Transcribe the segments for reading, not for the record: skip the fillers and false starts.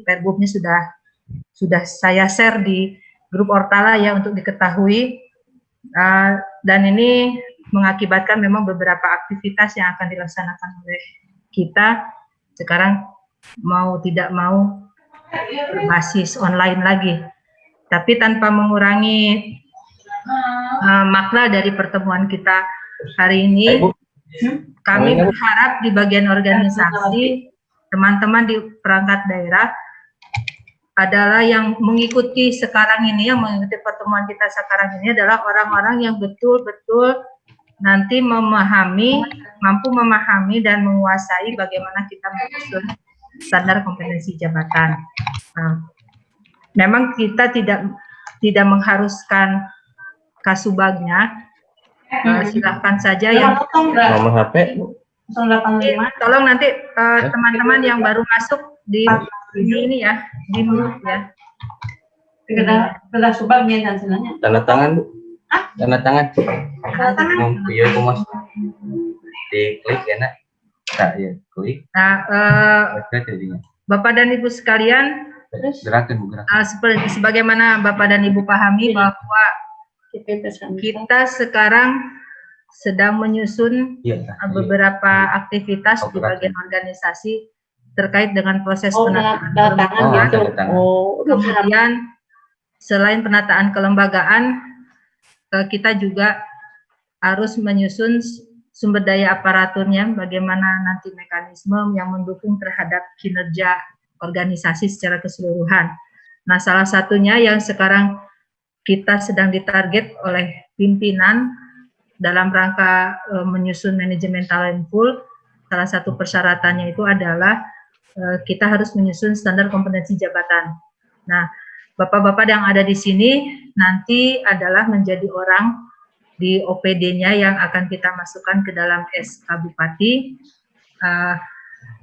Pergubnya sudah saya share di grup Ortala ya untuk diketahui, dan ini mengakibatkan memang beberapa aktivitas yang akan dilaksanakan oleh kita sekarang mau tidak mau berbasis online lagi, tapi tanpa mengurangi makna dari pertemuan kita hari ini. Kami berharap di bagian organisasi, teman-teman di perangkat daerah adalah yang mengikuti sekarang ini, yang mengikuti pertemuan kita sekarang ini adalah orang-orang yang betul-betul nanti mampu memahami dan menguasai bagaimana kita menyusun standar kompetensi jabatan. Nah, memang kita tidak mengharuskan kasubagnya. Silahkan saja yang nomor HP. Tolong nanti teman-teman yang baru masuk di ini ya, di mute ya. Sudah subagnya dan senangnya. Tanda tangan, Bu. Tanda tangan. Iya, Bu, Mas. Diklik ya, Nak. Nah, ya, klik. Nah, Bapak dan Ibu sekalian, gerakan, Bu, gerakan. Sebagaimana Bapak dan Ibu pahami bahwa kita sekarang sedang menyusun beberapa aktivitas di bagian organisasi terkait dengan proses penataan kelembagaan. Kemudian selain penataan kelembagaan, kita juga harus menyusun sumber daya aparaturnya, bagaimana nanti mekanisme yang mendukung terhadap kinerja organisasi secara keseluruhan. Nah, salah satunya yang sekarang kita sedang ditarget oleh pimpinan dalam rangka menyusun manajemen talent pool. Salah satu persyaratannya itu adalah kita harus menyusun standar kompetensi jabatan. Nah, Bapak-bapak yang ada di sini nanti adalah menjadi orang di OPD-nya yang akan kita masukkan ke dalam SK Bupati.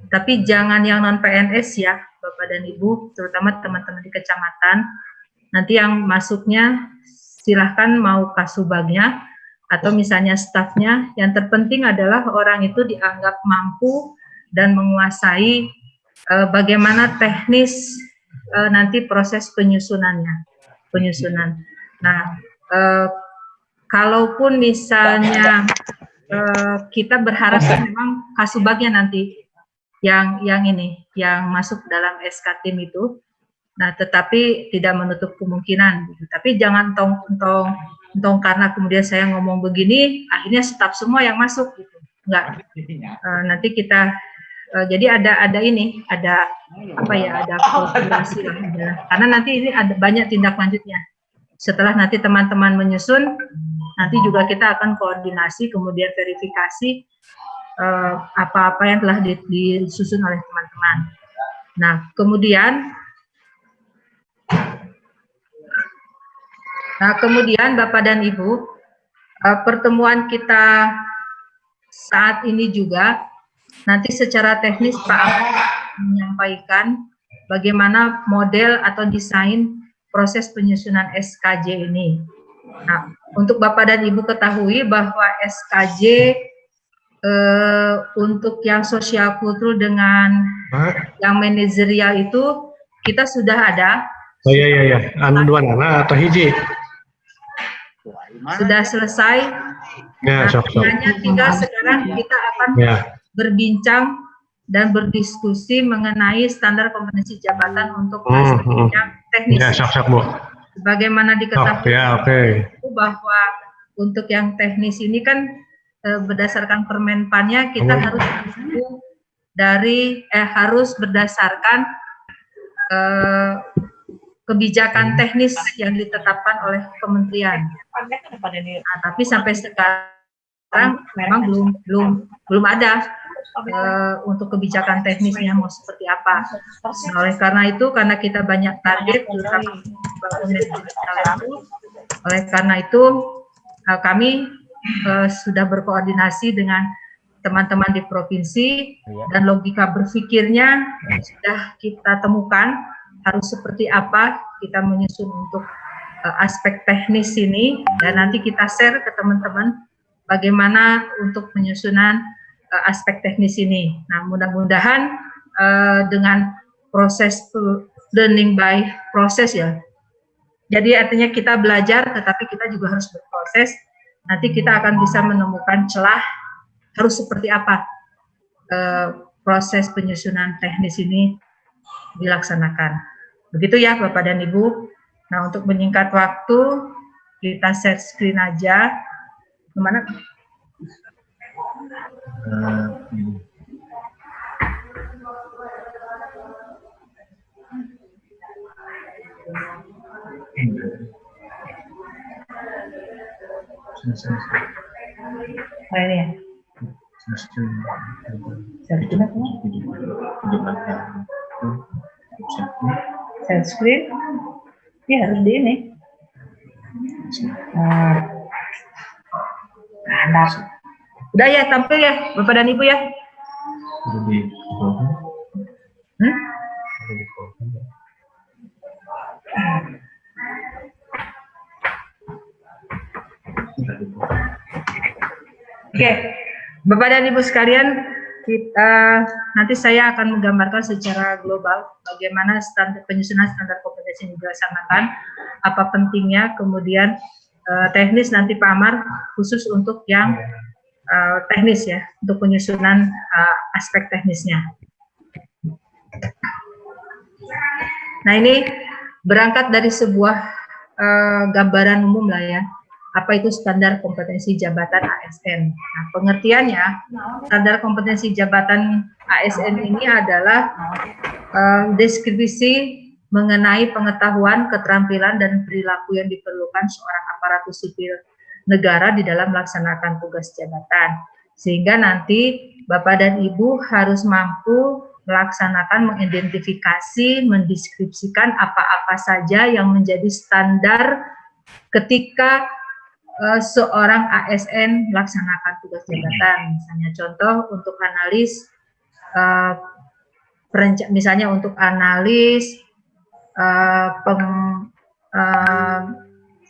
Tapi jangan yang non PNS ya, Bapak dan Ibu, terutama teman-teman di kecamatan. Nanti yang masuknya silahkan mau kasubagnya atau misalnya stafnya. Yang terpenting adalah orang itu dianggap mampu dan menguasai bagaimana teknis nanti proses penyusunan. Nah, kalaupun misalnya kita berharap memang kasubagnya nanti yang masuk dalam SK tim itu. Nah, tetapi tidak menutup kemungkinan. Gitu. Tapi jangan tong karena kemudian saya ngomong begini, akhirnya staf semua yang masuk gitu. Enggak. Nanti kita jadi ada kolaborasi lah. Karena nanti ini ada banyak tindak lanjutnya. Setelah nanti teman-teman menyusun, nanti juga kita akan koordinasi, kemudian verifikasi apa-apa yang telah disusun oleh teman-teman. Nah, kemudian Bapak dan Ibu, pertemuan kita saat ini juga nanti secara teknis Pak menyampaikan bagaimana model atau desain proses penyusunan SKJ ini. Nah, untuk Bapak dan Ibu ketahui bahwa SKJ untuk yang sosial kultur dengan yang manajerial itu kita sudah ada. Oh iya. Anu dua nana atau hiji? Sudah selesai. Ya, hanya tinggal sekarang kita akan berbincang dan berdiskusi mengenai standar kompetensi jabatan untuk yang teknis. Ya, Bu. Bagaimana diketahui bahwa untuk yang teknis ini kan berdasarkan Permenpannya kita harus berdasarkan kebijakan teknis yang ditetapkan oleh kementerian. Nah, tapi sampai sekarang memang belum ada untuk kebijakan teknisnya mau seperti apa. Nah, oleh karena itu, karena kita banyak target, oleh karena itu kami sudah berkoordinasi dengan teman-teman di provinsi dan logika berpikirnya sudah kita temukan harus seperti apa kita menyusun untuk aspek teknis ini, dan nanti kita share ke teman-teman bagaimana untuk penyusunan aspek teknis ini. Nah, mudah-mudahan dengan proses learning by process ya. Jadi artinya kita belajar, tetapi kita juga harus berproses. Nanti kita akan bisa menemukan celah harus seperti apa proses penyusunan teknis ini dilaksanakan. Begitu ya Bapak dan Ibu. Nah, untuk menyingkat waktu, kita share screen aja. Kemana? Oh, ini ya. Share screen. Ya, harus di ini. Nah, udah ya, tampil ya Bapak dan Ibu ya. Oke, Bapak dan Ibu sekalian, nanti saya akan menggambarkan secara global bagaimana penyusunan standar kompetensi yang dilaksanakan, apa pentingnya, kemudian teknis nanti Pak Amar khusus untuk yang teknis ya, untuk penyusunan aspek teknisnya. Nah, ini berangkat dari sebuah gambaran umum lah ya. Apa itu standar kompetensi jabatan ASN? Nah, pengertiannya, standar kompetensi jabatan ASN ini adalah deskripsi mengenai pengetahuan, keterampilan, dan perilaku yang diperlukan seorang aparatur sipil negara di dalam melaksanakan tugas jabatan. Sehingga nanti Bapak dan Ibu harus mampu melaksanakan, mengidentifikasi, mendeskripsikan apa-apa saja yang menjadi standar ketika seorang ASN melaksanakan tugas jabatan. Misalnya contoh untuk analis, misalnya untuk analis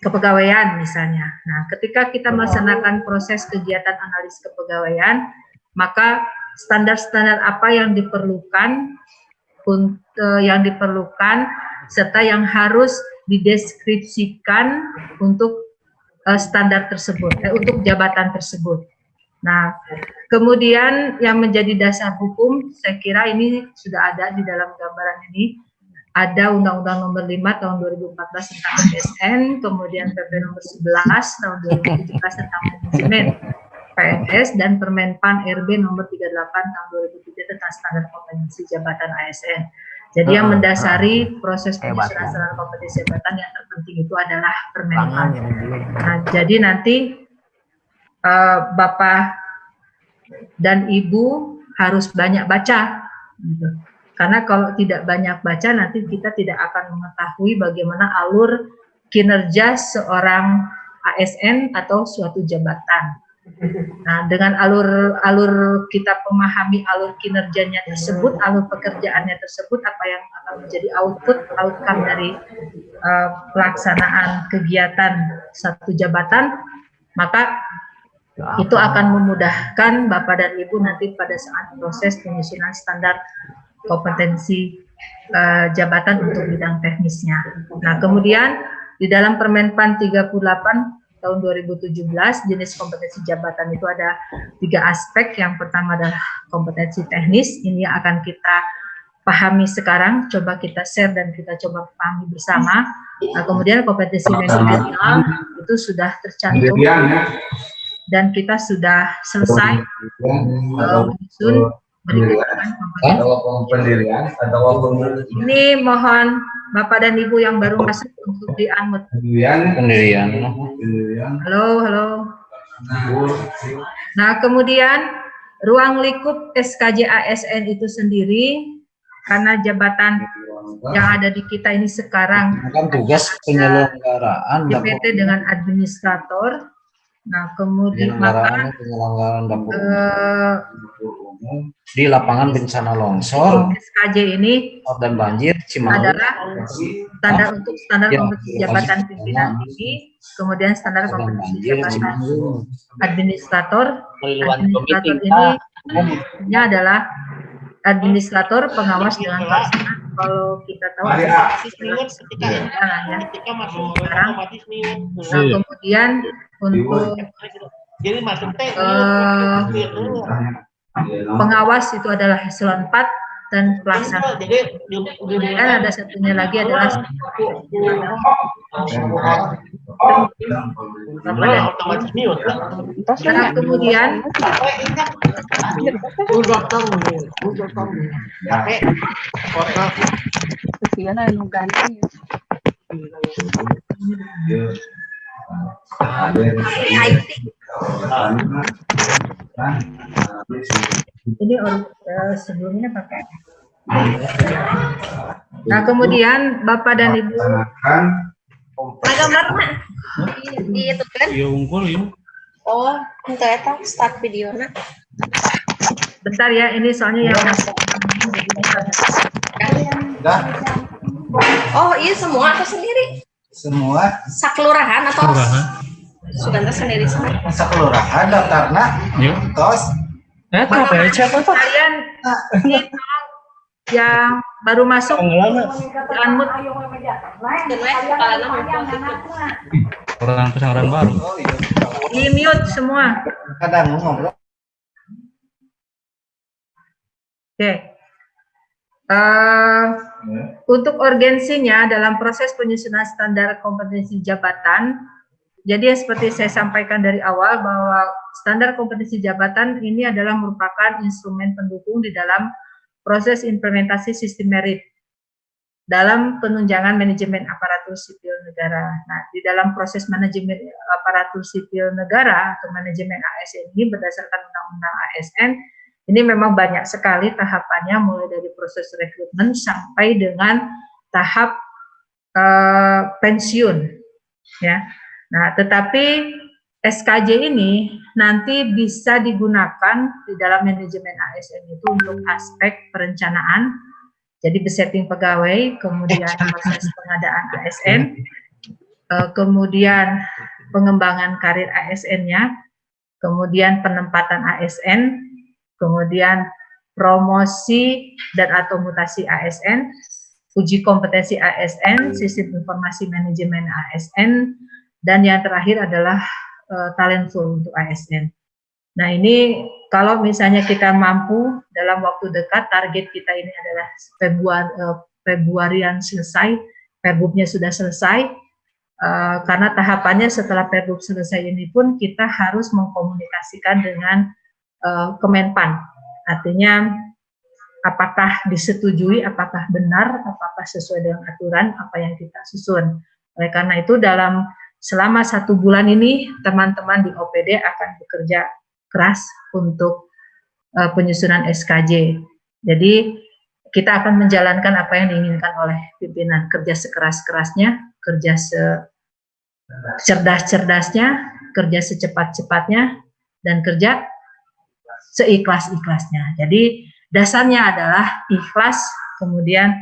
kepegawaian misalnya. Nah, ketika kita melaksanakan proses kegiatan analis kepegawaian, maka standar-standar apa yang diperlukan serta yang harus dideskripsikan untuk standar tersebut, untuk jabatan tersebut. Nah, kemudian yang menjadi dasar hukum, saya kira ini sudah ada di dalam gambaran ini. Ada Undang-Undang Nomor 5 Tahun 2014 tentang ASN, kemudian PP Nomor 11 Tahun 2017 tentang manajemen PNS, dan Permenpan RB Nomor 38 Tahun 2003 tentang standar kompetensi jabatan ASN. Jadi yang mendasari proses penyusunan standar kompetensi jabatan yang terpenting itu adalah Permenpan. Nah, jadi nanti Bapak dan Ibu harus banyak baca, gitu. Karena kalau tidak banyak baca nanti kita tidak akan mengetahui bagaimana alur kinerja seorang ASN atau suatu jabatan. Nah, dengan alur kita memahami alur kinerjanya tersebut, alur pekerjaannya tersebut, apa yang akan menjadi outcome dari pelaksanaan kegiatan satu jabatan, maka itu akan memudahkan Bapak dan Ibu nanti pada saat proses penyusunan standar kompetensi jabatan untuk bidang teknisnya. Nah, kemudian di dalam Permenpan 38 tahun 2017, jenis kompetensi jabatan itu ada 3 aspek. Yang pertama adalah kompetensi teknis, ini yang akan kita pahami sekarang, coba kita share dan kita coba pahami bersama. Nah, kemudian kompetensi manajerial itu sudah tercantum dan kita sudah selesai menyusun ini. Mohon Bapak dan Ibu yang baru masuk untuk di-unmute. Pendirian. Halo. Nah, kemudian ruang lingkup SKJ ASN itu sendiri, karena jabatan yang ada di kita ini sekarang kan tugas penyelenggaraan DPT dengan administrator. Nah, kemudian maka di lapangan bencana longsor, SKJ ini dan banjir adalah standar untuk standar kompetensi jabatan pimpinan tinggi, kemudian standar kompetensi jabatan administrator. Administrator ini adalah administrator pengawas dengan pelaksanaan kalau kita tahu ketika masuk otomatis mute. Nah, kemudian untuk Jadi masuk pengawas itu adalah eselon 4 dan pelaksana. Dan ada satunya lagi adalah otomatis mute. nah, kemudian ini sebelumnya pakai. Nah, kemudian Bapak dan Ibu itu kan? Oh, untuk itu start video nak. bentar ya, ini soalnya yang Oh, iya semua atau sendiri? Semua Sakelurahan atau Suganda sendiri semua? sekelurahan daftarna tos kalian ini tolong yang baru masuk unmute. Orang baru. Di mute semua. kadang ngobrol. Oke. Untuk urgensinya dalam proses penyusunan standar kompetensi jabatan, jadi seperti saya sampaikan dari awal bahwa standar kompetensi jabatan ini adalah merupakan instrumen pendukung di dalam proses implementasi sistem merit dalam penunjangan manajemen aparatur sipil negara. Nah, di dalam proses manajemen aparatur sipil negara atau manajemen ASN ini berdasarkan Undang-Undang ASN, ini memang banyak sekali tahapannya, mulai dari proses rekrutmen sampai dengan tahap pensiun, ya. Nah, tetapi SKJ ini nanti bisa digunakan di dalam manajemen ASN itu untuk aspek perencanaan, jadi besetting pegawai, kemudian proses pengadaan ASN, kemudian pengembangan karir ASN-nya, kemudian penempatan ASN, kemudian promosi dan atau mutasi ASN, uji kompetensi ASN, sistem informasi manajemen ASN, dan yang terakhir adalah talent pool untuk ASN. Nah, ini kalau misalnya kita mampu dalam waktu dekat, target kita ini adalah Februarian selesai, Perbubnya sudah selesai, karena tahapannya setelah Perbub selesai ini pun kita harus mengkomunikasikan dengan Kemenpan, artinya apakah disetujui, apakah benar, apakah sesuai dengan aturan apa yang kita susun. Oleh karena itu selama 1 bulan ini teman-teman di OPD akan bekerja keras untuk penyusunan SKJ. Jadi kita akan menjalankan apa yang diinginkan oleh pimpinan, kerja sekeras-kerasnya, kerja secerdas-cerdasnya, kerja secepat-cepatnya, dan kerja seikhlas-ikhlasnya. Jadi dasarnya adalah ikhlas, kemudian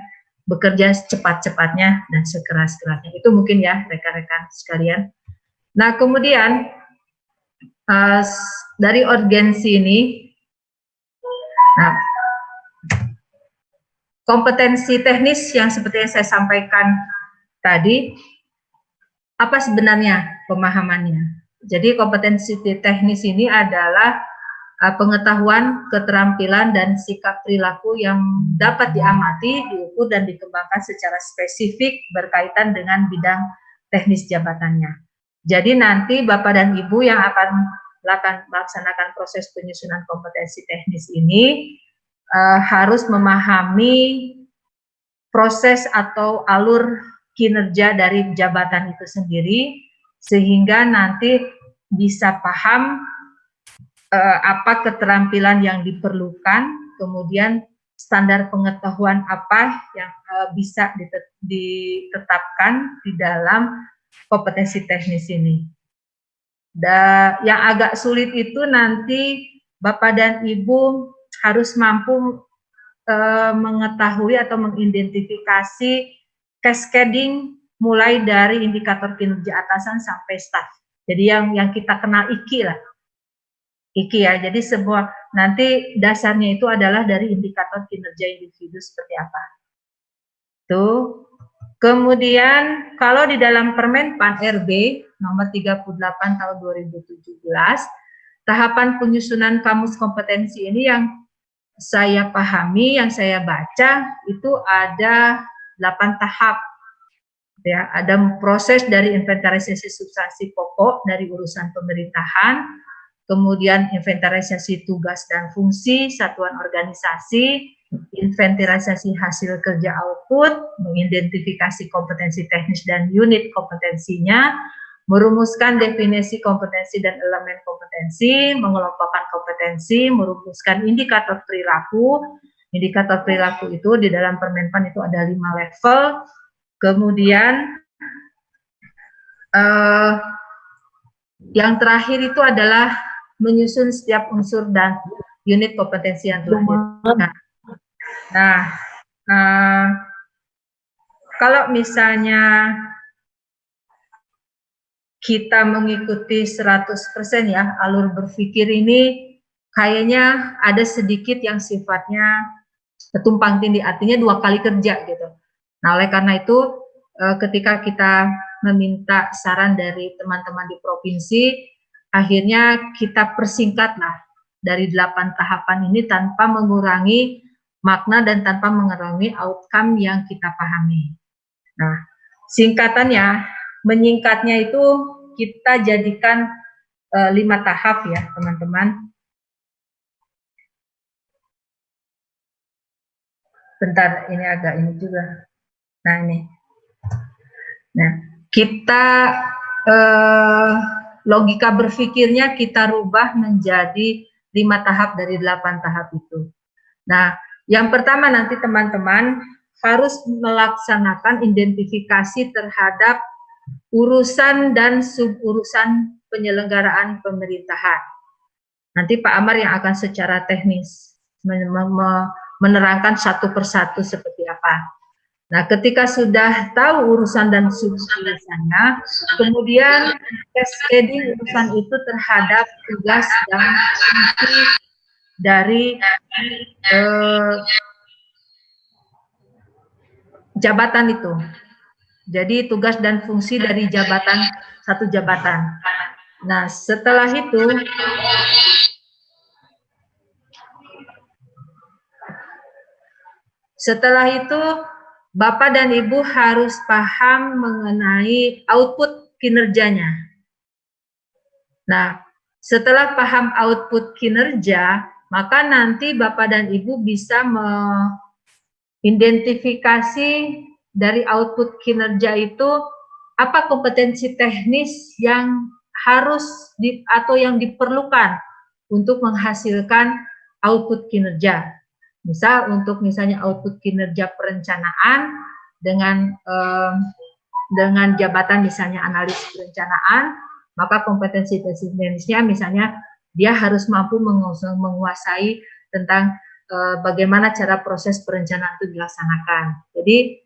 bekerja secepat-cepatnya dan sekeras-kerasnya. Itu mungkin ya rekan-rekan sekalian. Nah, kemudian dari urgensi ini, nah, kompetensi teknis yang seperti yang saya sampaikan tadi, apa sebenarnya pemahamannya? Jadi kompetensi teknis ini adalah pengetahuan, keterampilan, dan sikap perilaku yang dapat diamati, diukur, dan dikembangkan secara spesifik berkaitan dengan bidang teknis jabatannya. Jadi nanti Bapak dan Ibu yang akan melaksanakan proses penyusunan kompetensi teknis ini harus memahami proses atau alur kinerja dari jabatan itu sendiri, sehingga nanti bisa paham apa keterampilan yang diperlukan, kemudian standar pengetahuan apa yang bisa ditetapkan di dalam kompetensi teknis ini. Dan yang agak sulit itu nanti Bapak dan Ibu harus mampu mengetahui atau mengidentifikasi cascading mulai dari indikator kinerja atasan sampai staff. Jadi yang kita kenal IKI lah. IKI ya, jadi semua nanti dasarnya itu adalah dari indikator kinerja individu seperti apa. Itu. Kemudian kalau di dalam Permenpan RB nomor 38 tahun 2017, tahapan penyusunan kamus kompetensi ini yang saya pahami, yang saya baca itu ada 8 tahap. Ya, ada proses dari inventarisasi substansi pokok dari urusan pemerintahan, kemudian inventarisasi tugas dan fungsi satuan organisasi, inventarisasi hasil kerja output, mengidentifikasi kompetensi teknis dan unit kompetensinya, merumuskan definisi kompetensi dan elemen kompetensi, mengelompokkan kompetensi, merumuskan indikator perilaku. Indikator perilaku itu di dalam Permenpan itu ada 5 level. Kemudian yang terakhir itu adalah menyusun setiap unsur dan unit kompetensi yang telah ditetapkan. Nah, kalau misalnya kita mengikuti 100% ya, alur berpikir ini kayaknya ada sedikit yang sifatnya tumpang tindih, artinya 2 kali kerja gitu. Nah, oleh karena itu ketika kita meminta saran dari teman-teman di provinsi, akhirnya kita persingkatlah dari 8 tahapan ini tanpa mengurangi makna dan tanpa mengurangi outcome yang kita pahami. Nah, singkatannya, menyingkatnya itu kita jadikan 5 tahap ya, teman-teman. Bentar, ini agak ini juga. Nah, ini. Nah, kita logika berpikirnya kita rubah menjadi 5 tahap dari 8 tahap itu. Nah, yang pertama nanti teman-teman harus melaksanakan identifikasi terhadap urusan dan suburusan penyelenggaraan pemerintahan. Nanti Pak Amar yang akan secara teknis menerangkan satu persatu seperti apa. Nah, ketika sudah tahu urusan dan suburusannya, kemudian cascading urusan itu terhadap tugas dan fungsi dari jabatan itu. Jadi tugas dan fungsi dari jabatan, satu jabatan. Nah, setelah itu Bapak dan Ibu harus paham mengenai output kinerjanya. Nah, setelah paham output kinerja, maka nanti Bapak dan Ibu bisa mengidentifikasi dari output kinerja itu apa kompetensi teknis yang harus atau yang diperlukan untuk menghasilkan output kinerja. Misal untuk misalnya output kinerja perencanaan dengan jabatan misalnya analis perencanaan, maka kompetensi teknisnya misalnya dia harus mampu menguasai tentang bagaimana cara proses perencanaan itu dilaksanakan. Jadi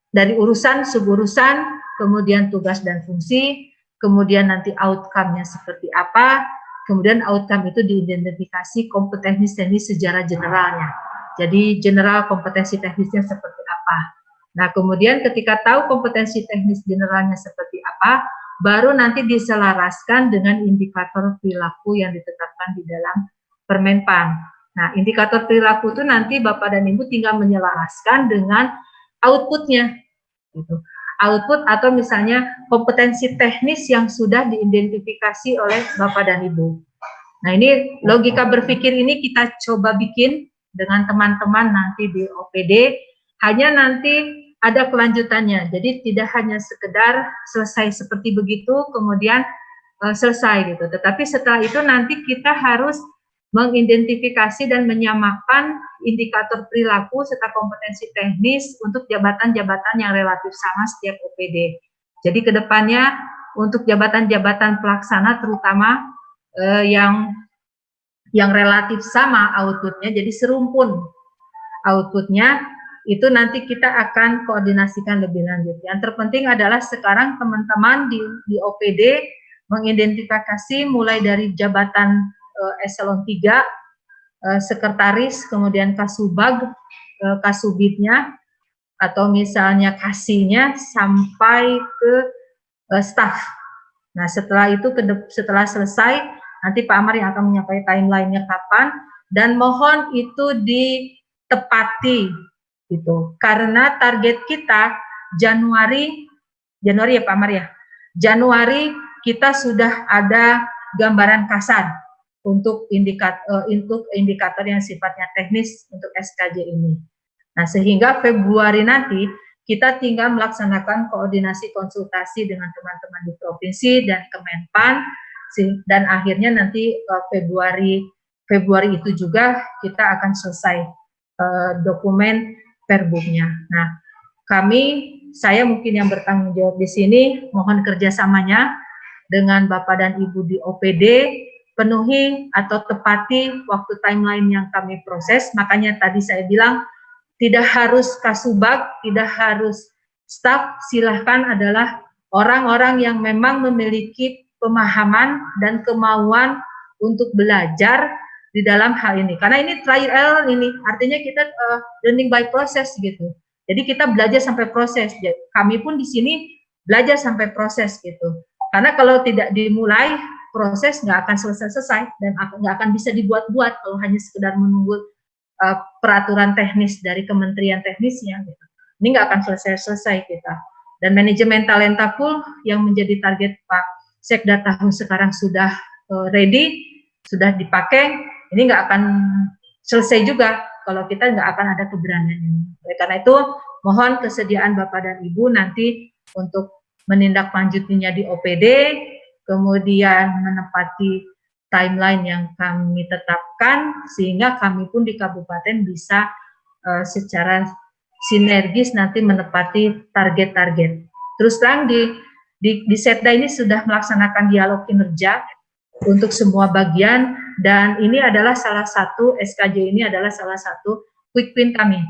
dari urusan, suburusan, kemudian tugas dan fungsi, kemudian nanti outcome-nya seperti apa, kemudian outcome itu diidentifikasi kompetensi teknis secara generalnya. Jadi general kompetensi teknisnya seperti apa. Nah, kemudian ketika tahu kompetensi teknis generalnya seperti apa, baru nanti diselaraskan dengan indikator perilaku yang ditetapkan di dalam Permenpan. Nah, indikator perilaku itu nanti Bapak dan Ibu tinggal menyelaraskan dengan outputnya. Gitu. Output atau misalnya kompetensi teknis yang sudah diidentifikasi oleh Bapak dan Ibu. Nah, ini logika berpikir ini kita coba bikin dengan teman-teman nanti di OPD, hanya nanti ada kelanjutannya. Jadi tidak hanya sekedar selesai seperti begitu, kemudian selesai gitu. Tetapi setelah itu nanti kita harus mengidentifikasi dan menyamakan indikator perilaku serta kompetensi teknis untuk jabatan-jabatan yang relatif sama setiap OPD. Jadi kedepannya untuk jabatan-jabatan pelaksana terutama yang relatif sama outputnya, jadi serumpun outputnya, itu nanti kita akan koordinasikan lebih lanjut. Yang terpenting adalah sekarang teman-teman di OPD mengidentifikasi mulai dari jabatan eselon 3, sekretaris, kemudian kasubag, kasubidnya, atau misalnya kasihnya sampai ke staff. Nah, setelah itu setelah selesai, nanti Pak Amar yang akan menyampaikan timeline-nya kapan, dan mohon itu ditepati gitu. Karena target kita Januari ya Pak Amar ya. Januari kita sudah ada gambaran kasar untuk indikator yang sifatnya teknis untuk SKJ ini. Nah, sehingga Februari nanti kita tinggal melaksanakan koordinasi konsultasi dengan teman-teman di provinsi dan Kemenpan, dan akhirnya nanti Februari itu juga kita akan selesai dokumen perbumnya. Nah, saya mungkin yang bertanggung jawab di sini, mohon kerjasamanya dengan Bapak dan Ibu di OPD, penuhi atau tepati waktu timeline yang kami proses. Makanya tadi saya bilang, tidak harus kasubag, tidak harus staf, silahkan adalah orang-orang yang memang memiliki pemahaman dan kemauan untuk belajar di dalam hal ini. Karena ini trial error ini, artinya kita learning by process gitu. Jadi kita belajar sampai proses. Kami pun di sini belajar sampai proses gitu. Karena kalau tidak dimulai, proses nggak akan selesai-selesai dan nggak akan bisa dibuat-buat kalau hanya sekedar menunggu peraturan teknis dari kementerian teknisnya gitu. Ini nggak akan selesai-selesai kita. Dan manajemen talenta pool yang menjadi target Pak Sekda tahun sekarang sudah ready, sudah dipakai, ini nggak akan selesai juga kalau kita nggak akan ada keberanian ini. Oleh karena itu, mohon kesediaan Bapak dan Ibu nanti untuk menindaklanjutinya di OPD, kemudian menepati timeline yang kami tetapkan, sehingga kami pun di kabupaten bisa secara sinergis nanti menepati target-target. Terus terang di Setda ini sudah melaksanakan dialog kinerja untuk semua bagian, dan ini adalah salah satu, SKJ ini adalah salah satu quick win kami.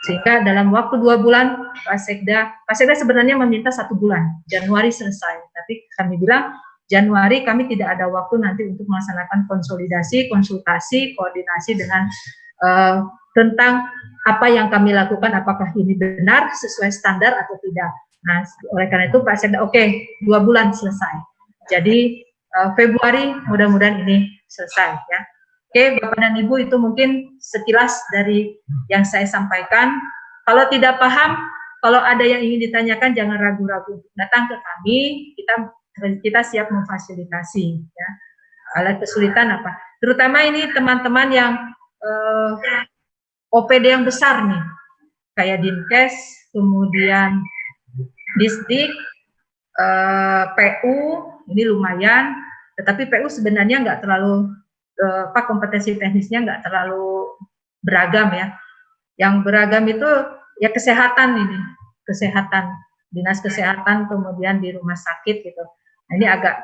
Sehingga dalam waktu 2 bulan, Pak Sekda sebenarnya meminta 1 bulan, Januari selesai. Tapi kami bilang, Januari kami tidak ada waktu nanti untuk melaksanakan konsolidasi, konsultasi, koordinasi dengan tentang apa yang kami lakukan, apakah ini benar, sesuai standar atau tidak. Nah, oleh karena itu Pak Sekda, oke, 2 bulan selesai. Jadi, Februari mudah-mudahan ini selesai ya. Oke, Bapak dan Ibu, itu mungkin sekilas dari yang saya sampaikan. Kalau tidak paham, kalau ada yang ingin ditanyakan, jangan ragu-ragu. Datang ke kami, kita siap memfasilitasi. Ya. Ada kesulitan apa? Terutama ini teman-teman yang OPD yang besar nih, kayak Dinkes, kemudian Disdik, PU, ini lumayan. Tetapi PU sebenarnya nggak terlalu kompetensi teknisnya nggak terlalu beragam ya. Yang beragam itu ya kesehatan ini, kesehatan, dinas kesehatan, kemudian di rumah sakit gitu. Nah, ini agak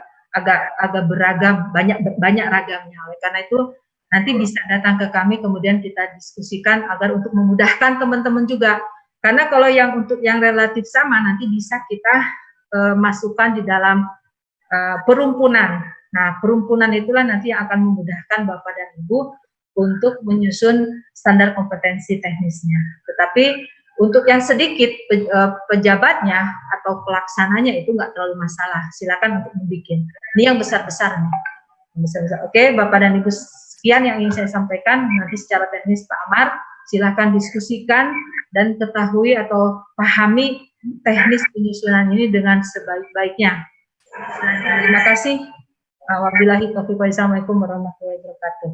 beragam, banyak ragamnya. Oleh karena itu nanti bisa datang ke kami, kemudian kita diskusikan agar untuk memudahkan teman-teman juga. Karena kalau untuk yang relatif sama nanti bisa kita masukkan di dalam perumpunan. Nah, perumpunan itulah nanti yang akan memudahkan Bapak dan Ibu untuk menyusun standar kompetensi teknisnya. Tetapi untuk yang sedikit pejabatnya atau pelaksananya itu nggak terlalu masalah. Silakan untuk membuat. Ini yang besar-besar nih. Besar-besar. Oke, Bapak dan Ibu, sekian yang ingin saya sampaikan. Nanti secara teknis Pak Amar, silakan diskusikan dan ketahui atau pahami teknis penyusunan ini dengan sebaik-baiknya. Terima kasih. Wabillahi taufiq wal hidayah. Assalamualaikum warahmatullahi wabarakatuh.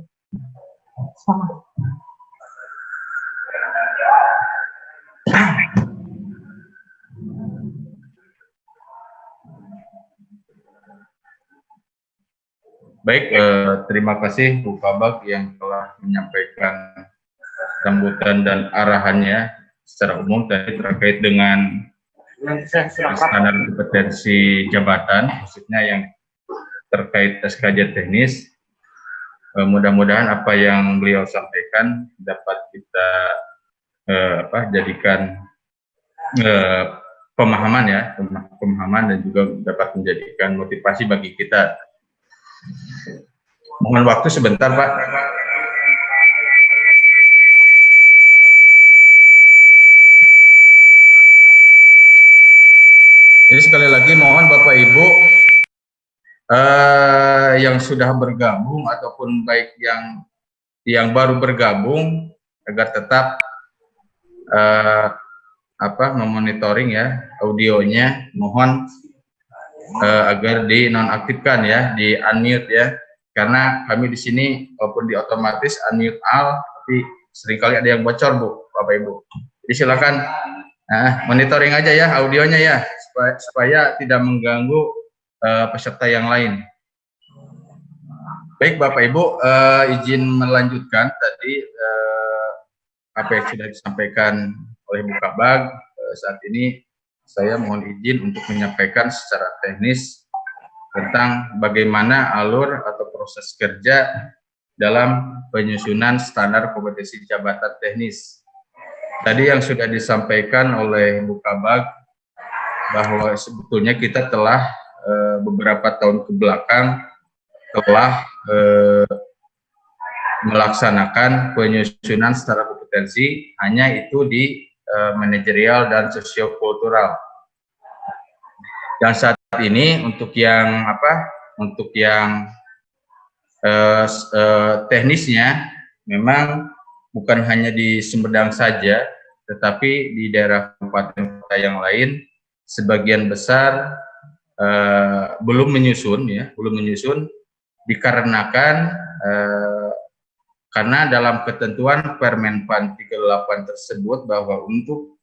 Selamat. Baik, terima kasih Bu Kabag yang telah menyampaikan sambutan dan arahannya secara umum tadi terkait dengan standar kompetensi jabatan, khususnya yang terkait SKJ teknis. Mudah-mudahan apa yang beliau sampaikan dapat kita jadikan pemahaman dan juga dapat menjadikan motivasi bagi kita. Mohon waktu sebentar, Pak. sekali lagi mohon Bapak Ibu yang sudah bergabung ataupun baik yang baru bergabung agar tetap memonitoring ya audionya, mohon agar dinonaktifkan ya, di unmute ya, karena kami di sini walaupun di otomatis unmute all, tapi seringkali ada yang bocor Bu, Bapak Ibu. Jadi silakan monitoring aja ya audionya ya, supaya tidak mengganggu peserta yang lain. Baik Bapak Ibu, izin melanjutkan tadi apa yang sudah disampaikan oleh Bu Kabag. Saat ini saya mohon izin untuk menyampaikan secara teknis tentang bagaimana alur atau proses kerja dalam penyusunan standar kompetensi jabatan teknis. Tadi yang sudah disampaikan oleh Bu Kabag bahwa sebetulnya kita telah beberapa tahun ke belakang telah melaksanakan penyusunan standar kompetensi hanya itu di manajerial dan sosiokultural. Dan saat ini untuk yang teknisnya memang bukan hanya di Sumedang saja, tetapi di daerah kabupaten kota yang lain sebagian besar belum menyusun dikarenakan karena dalam ketentuan Permenpan 38 tersebut bahwa untuk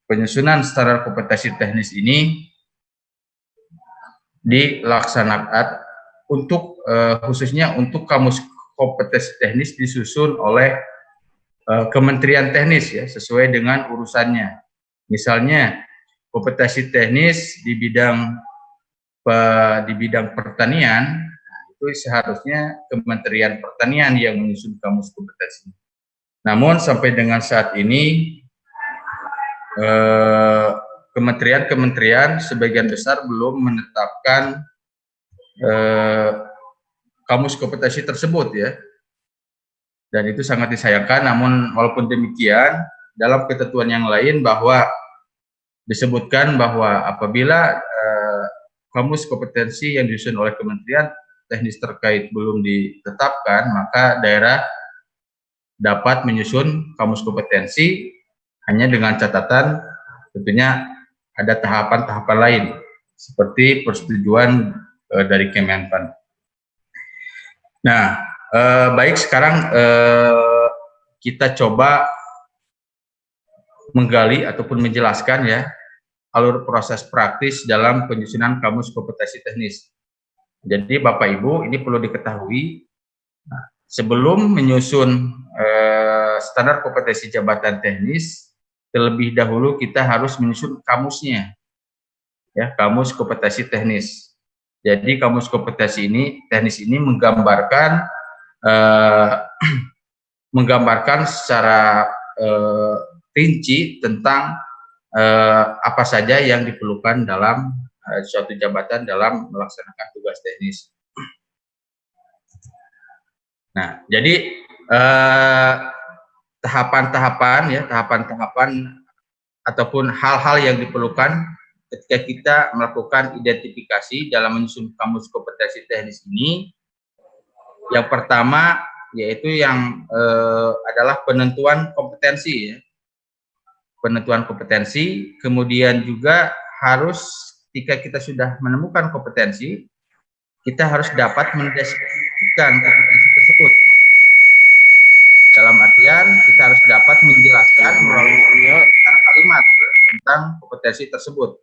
penyusunan standar kompetensi teknis ini dilaksanakan untuk khususnya untuk kamus kompetensi teknis disusun oleh Kementerian Teknis ya, sesuai dengan urusannya. Misalnya kompetensi teknis di bidang pertanian, itu seharusnya Kementerian Pertanian yang menyusun kamus kompetensi. Namun sampai dengan saat ini kementerian sebagian besar belum menetapkan kamus kompetensi tersebut ya. Dan itu sangat disayangkan. Namun walaupun demikian, dalam ketentuan yang lain bahwa disebutkan bahwa apabila kamus kompetensi yang disusun oleh Kementerian Teknis terkait belum ditetapkan, maka daerah dapat menyusun kamus kompetensi hanya dengan catatan tentunya ada tahapan-tahapan lain seperti persetujuan dari Kemenpan. Nah, baik sekarang kita coba menggali ataupun menjelaskan ya alur proses praktis dalam penyusunan kamus kompetensi teknis. Jadi Bapak Ibu, ini perlu diketahui, sebelum menyusun standar kompetensi jabatan teknis, terlebih dahulu kita harus menyusun kamusnya, ya, kamus kompetensi teknis. Jadi kamus kompetensi teknis ini menggambarkan secara rinci tentang apa saja yang diperlukan dalam suatu jabatan dalam melaksanakan tugas teknis. Nah, jadi tahapan-tahapan ataupun hal-hal yang diperlukan ketika kita melakukan identifikasi dalam menyusun kamus kompetensi teknis ini. Yang pertama yaitu yang adalah penentuan kompetensi ya. Penentuan kompetensi, kemudian juga harus ketika kita sudah menemukan kompetensi, kita harus dapat mendeskripsikan kompetensi tersebut. Dalam artian kita harus dapat menjelaskan melalui kalimat tentang kompetensi tersebut.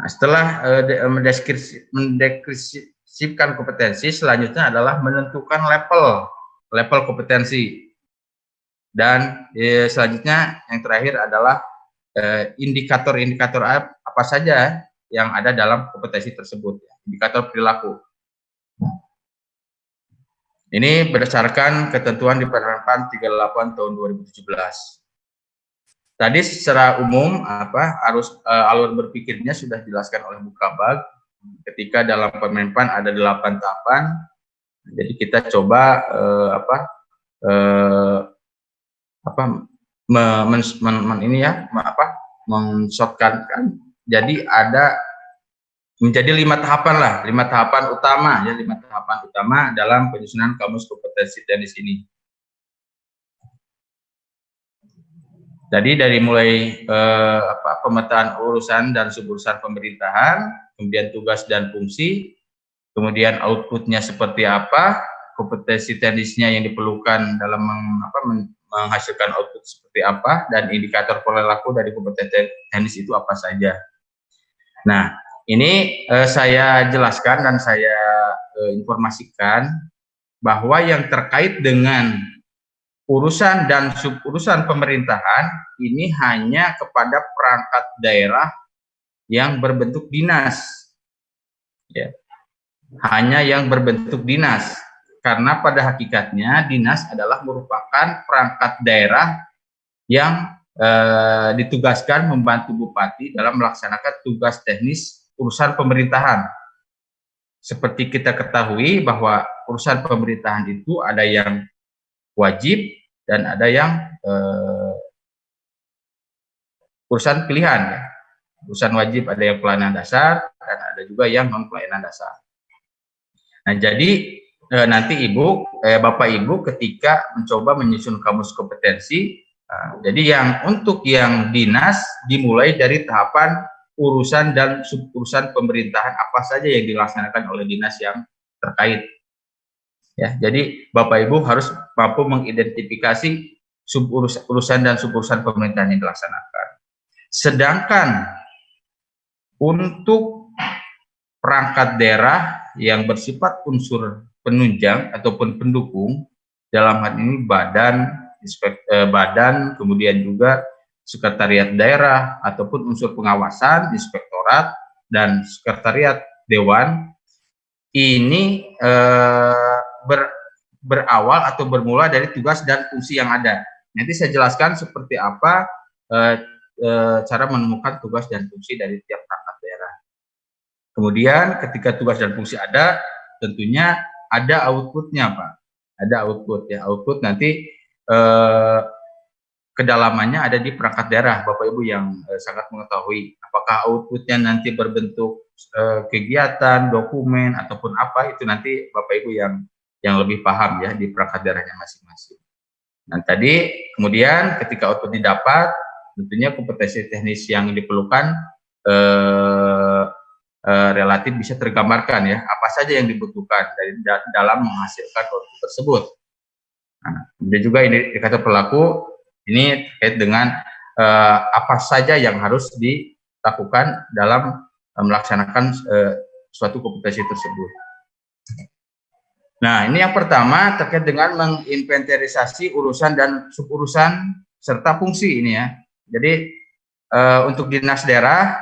Nah, setelah mendeskripsikan kompetensi, selanjutnya adalah menentukan level kompetensi. Dan selanjutnya yang terakhir adalah indikator-indikator apa saja yang ada dalam kompetensi tersebut, indikator perilaku. Ini berdasarkan ketentuan di Permen 38 tahun 2017. Tadi secara umum alur berpikirnya sudah dijelaskan oleh Bu Kabag. Ketika dalam Permenpan ada 8 tahapan, jadi kita coba men-shortkan kan. Jadi ada menjadi 5 tahapan lah, 5 tahapan utama ya, 5 tahapan utama dalam penyusunan kamus kompetensi teknis ini. Jadi dari mulai pemetaan urusan dan suburusan pemerintahan, kemudian tugas dan fungsi, kemudian outputnya seperti apa, kompetensi teknisnya yang diperlukan dalam menghasilkan output seperti apa, dan indikator perilaku dari kompetensi teknis itu apa saja. Nah, ini saya jelaskan dan saya informasikan bahwa yang terkait dengan urusan dan suburusan pemerintahan ini hanya kepada perangkat daerah yang berbentuk dinas, ya. Hanya yang berbentuk dinas, karena pada hakikatnya dinas adalah merupakan perangkat daerah yang ditugaskan membantu bupati dalam melaksanakan tugas teknis urusan pemerintahan. Seperti kita ketahui bahwa urusan pemerintahan itu ada yang wajib dan ada yang urusan pilihan, ya. Urusan wajib ada yang pelayanan dasar dan ada juga yang non pelayanan dasar. Nah, jadi nanti Bapak Ibu ketika mencoba menyusun kamus kompetensi, jadi yang untuk yang dinas dimulai dari tahapan urusan dan suburusan pemerintahan apa saja yang dilaksanakan oleh dinas yang terkait. Ya, jadi Bapak Ibu harus mampu mengidentifikasi urusan dan suburusan pemerintahan yang dilaksanakan. Sedangkan untuk perangkat daerah yang bersifat unsur penunjang ataupun pendukung, dalam hal ini badan, kemudian juga sekretariat daerah ataupun unsur pengawasan, inspektorat dan sekretariat dewan, ini berawal atau bermula dari tugas dan fungsi yang ada. Nanti saya jelaskan seperti apa cara menemukan tugas dan fungsi dari tiap perangkat daerah. Kemudian ketika tugas dan fungsi ada, tentunya ada outputnya, Pak. Ada output, ya. Output nanti kedalamannya ada di perangkat daerah, Bapak Ibu yang sangat mengetahui. Apakah outputnya nanti berbentuk kegiatan, dokumen ataupun apa, itu nanti Bapak Ibu yang lebih paham ya di perangkat daerahnya masing-masing. Nah, tadi kemudian ketika output didapat, tentunya kompetensi teknis yang diperlukan relatif bisa tergambarkan ya, apa saja yang dibutuhkan dalam menghasilkan output tersebut. Nah, kemudian juga indikator perilaku ini terkait dengan apa saja yang harus dilakukan dalam melaksanakan suatu kompetensi tersebut. Nah, ini yang pertama terkait dengan menginventarisasi urusan dan suburusan serta fungsi ini ya. Jadi untuk dinas daerah,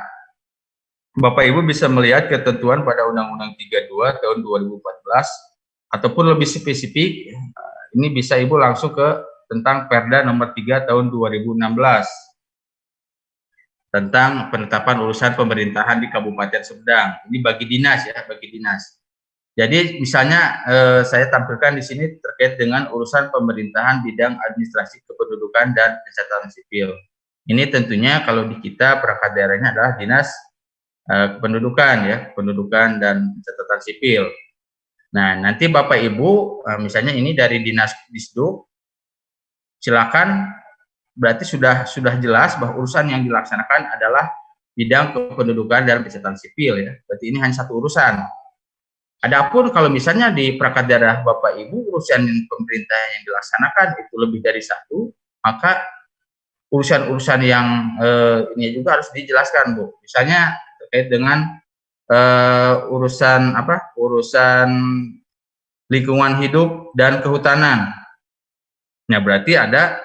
Bapak Ibu bisa melihat ketentuan pada Undang-Undang 32 tahun 2014 ataupun lebih spesifik, ini bisa Ibu langsung ke tentang Perda nomor 3 tahun 2016 tentang penetapan urusan pemerintahan di Kabupaten Sumedang. Ini bagi dinas ya, bagi dinas. Jadi misalnya saya tampilkan di sini terkait dengan urusan pemerintahan bidang administrasi kependudukan dan pencatatan sipil. Ini tentunya kalau di kita perangkat daerahnya adalah dinas kependudukan ya, kependudukan dan pencatatan sipil. Nah, nanti Bapak Ibu misalnya ini dari dinas Disduk, silakan, berarti sudah jelas bahwa urusan yang dilaksanakan adalah bidang kependudukan dan pencatatan sipil ya. Berarti ini hanya satu urusan. Adapun kalau misalnya di perangkat daerah Bapak Ibu urusan pemerintah yang dilaksanakan itu lebih dari satu, maka urusan-urusan yang ini juga harus dijelaskan, Bu. Misalnya terkait dengan urusan apa? Urusan lingkungan hidup dan kehutanan. Nah, berarti ada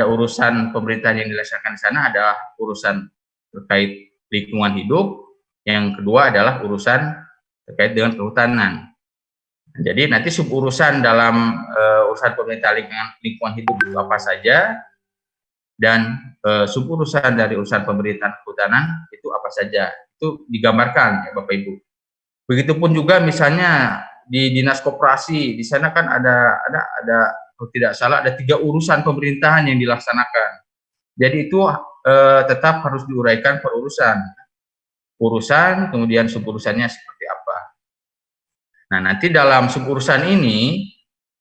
urusan pemerintahan yang dilaksanakan di sana, ada urusan terkait lingkungan hidup. Yang kedua adalah urusan terkait dengan kehutanan. Jadi nanti suburusan dalam urusan pemerintahan lingkungan hidup itu apa saja, dan suburusan dari urusan pemerintahan kehutanan itu apa saja, itu digambarkan ya Bapak Ibu. Begitupun juga misalnya di dinas koperasi, di sana kan ada kalau tidak salah ada 3 urusan pemerintahan yang dilaksanakan. Jadi itu tetap harus diuraikan per urusan, kemudian suburusannya seperti apa. Nah, nanti dalam suburusan ini,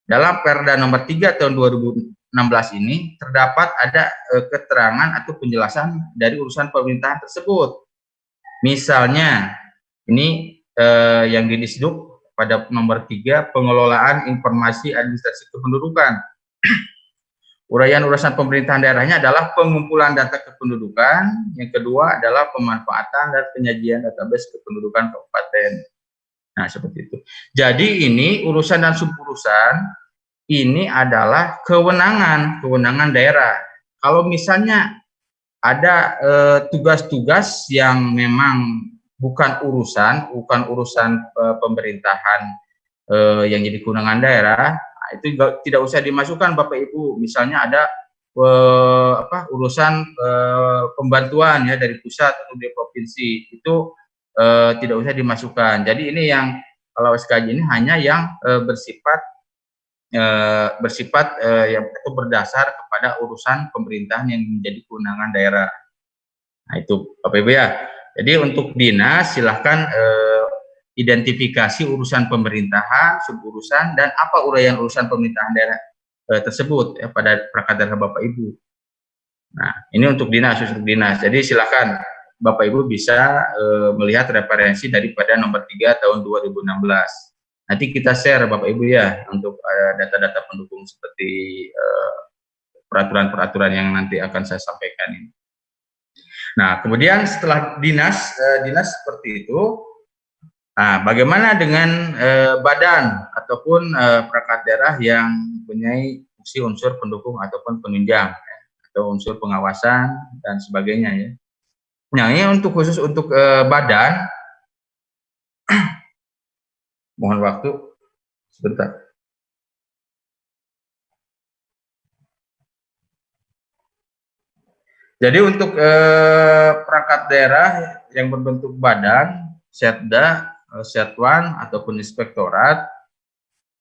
dalam Perda nomor 3 tahun 2016 ini, terdapat ada keterangan atau penjelasan dari urusan pemerintahan tersebut. Misalnya, ini yang disebut pada nomor 3, pengelolaan informasi administrasi kependudukan. Uraian urusan pemerintahan daerahnya adalah pengumpulan data kependudukan, yang kedua adalah pemanfaatan dan penyajian database kependudukan kabupaten. Nah, seperti itu. Jadi ini urusan dan suburusan ini adalah kewenangan daerah. Kalau misalnya ada tugas-tugas yang memang bukan urusan pemerintahan yang jadi kewenangan daerah, itu tidak usah dimasukkan Bapak Ibu. Misalnya ada urusan pembantuan ya dari pusat atau dari provinsi, itu tidak usah dimasukkan. Jadi ini yang kalau SKJ ini hanya yang bersifat yang itu berdasar kepada urusan pemerintahan yang menjadi kewenangan daerah. Nah, itu Bapak Ibu ya. Jadi untuk dinas silahkan identifikasi urusan pemerintahan, suburusan, dan apa uraian urusan pemerintahan daerah tersebut ya, pada perangkat daerah Bapak Ibu. Nah, ini untuk dinas. Jadi silakan Bapak Ibu bisa melihat referensi daripada nomor 3 tahun 2016. Nanti kita share Bapak Ibu ya untuk data-data pendukung seperti peraturan-peraturan yang nanti akan saya sampaikan ini. Nah, kemudian setelah dinas seperti itu. Nah, bagaimana dengan badan ataupun perangkat daerah yang mempunyai fungsi unsur pendukung ataupun penunjang ya, atau unsur pengawasan dan sebagainya ya. Nah, ini khusus untuk badan, mohon waktu sebentar. Jadi untuk perangkat daerah yang berbentuk badan, setda, satuan ataupun inspektorat,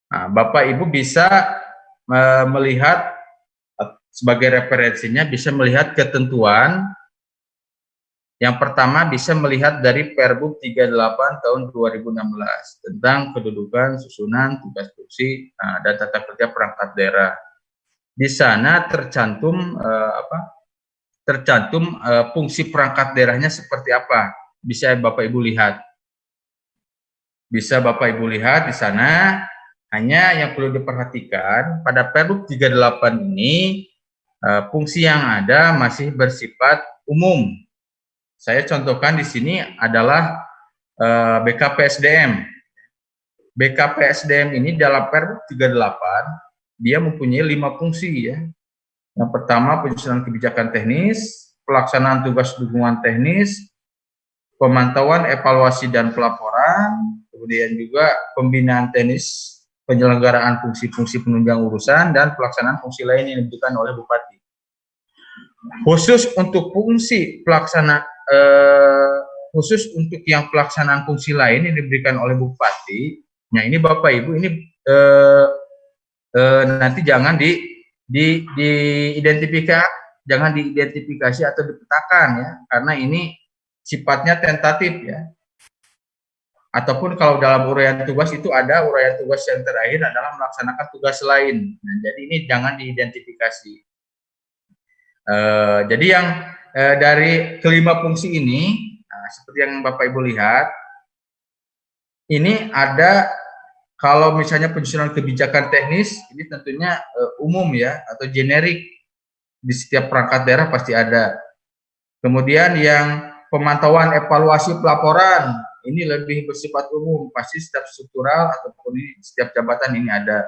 nah, Bapak Ibu bisa melihat sebagai referensinya, bisa melihat ketentuan. Yang pertama bisa melihat dari Perbuk 38 tahun 2016 tentang kedudukan, susunan, tugas fungsi dan tata kerja perangkat daerah. Di sana tercantum fungsi perangkat daerahnya seperti apa. Bisa Bapak Ibu lihat. Bisa Bapak Ibu lihat di sana. Hanya yang perlu diperhatikan pada Perbuk 38 ini fungsi yang ada masih bersifat umum. Saya contohkan di sini adalah BKPSDM. BKPSDM ini dalam Perbuk 38 dia mempunyai 5 fungsi ya. Yang pertama penyusunan kebijakan teknis, pelaksanaan tugas dukungan teknis, pemantauan, evaluasi dan pelaporan, kemudian juga pembinaan teknis, penyelenggaraan fungsi-fungsi penunjang urusan, dan pelaksanaan fungsi lain yang diberikan oleh Bupati. Khusus untuk fungsi pelaksanaan pelaksanaan fungsi lain yang diberikan oleh Bupati, nah ini Bapak Ibu ini nanti jangan diidentifikasi atau dipetakan ya, karena ini sifatnya tentatif ya. Ataupun kalau dalam uraian tugas itu ada uraian tugas yang terakhir adalah melaksanakan tugas lain. Nah, jadi ini jangan diidentifikasi. Jadi yang dari kelima fungsi ini, seperti yang Bapak Ibu lihat, ini ada kalau misalnya penyusunan kebijakan teknis, ini tentunya umum ya, atau generik. Di setiap perangkat daerah pasti ada. Kemudian yang pemantauan, evaluasi, pelaporan, ini lebih bersifat umum, pasti setiap struktural ataupun setiap jabatan ini ada.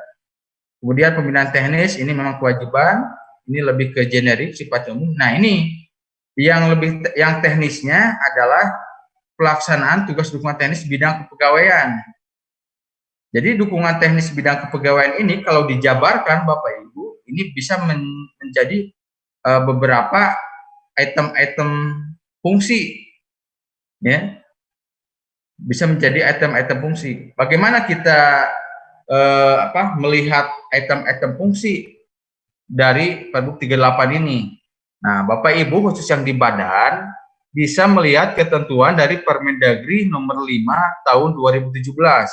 Kemudian pembinaan teknis, ini memang kewajiban, ini lebih ke generik, sifat umum. Nah ini yang teknisnya adalah pelaksanaan tugas dukungan teknis bidang kepegawaian. Jadi dukungan teknis bidang kepegawaian ini kalau dijabarkan Bapak Ibu, ini bisa menjadi beberapa item-item fungsi, ya, bisa menjadi item-item fungsi. Bagaimana kita melihat item-item fungsi dari Perbuk 38 ini? Nah, Bapak Ibu khusus yang di badan bisa melihat ketentuan dari Permendagri nomor 5 tahun 2017.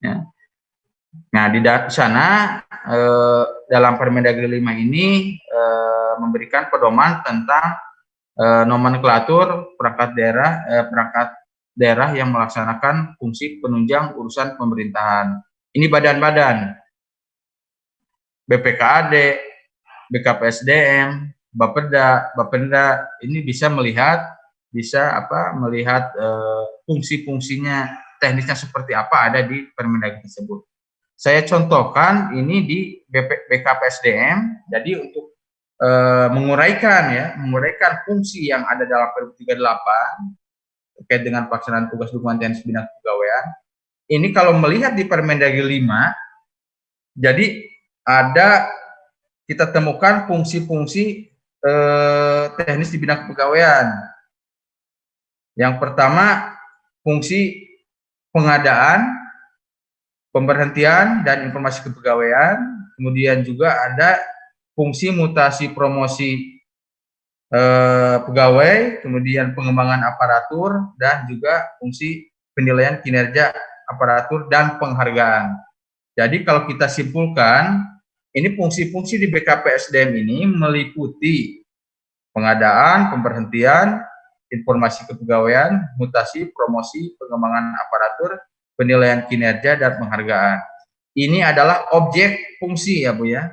Ya. Nah, di sana dalam Permendagri 5 ini memberikan pedoman tentang nomenklatur perangkat daerah yang melaksanakan fungsi penunjang urusan pemerintahan. Ini badan-badan BPKAD, BKPSDM, Bapenda ini bisa melihat fungsi-fungsinya teknisnya seperti apa ada di Permendagri tersebut. Saya contohkan ini di BKPSDM. Jadi untuk menguraikan fungsi yang ada dalam Perbu 38 terkait dengan pelaksanaan tugas dukungan teknis bidang kepegawaian. Ini kalau melihat di Permendagri 5, jadi kita temukan fungsi-fungsi teknis di bidang kepegawaian. Yang pertama, fungsi pengadaan, pemberhentian, dan informasi kepegawaian. Kemudian juga ada fungsi mutasi promosi pegawai, kemudian pengembangan aparatur, dan juga fungsi penilaian kinerja aparatur dan penghargaan. Jadi kalau kita simpulkan, ini fungsi-fungsi di BKPSDM ini meliputi pengadaan, pemberhentian, informasi kepegawaian, mutasi, promosi, pengembangan aparatur, penilaian kinerja, dan penghargaan. Ini adalah objek fungsi ya Bu ya,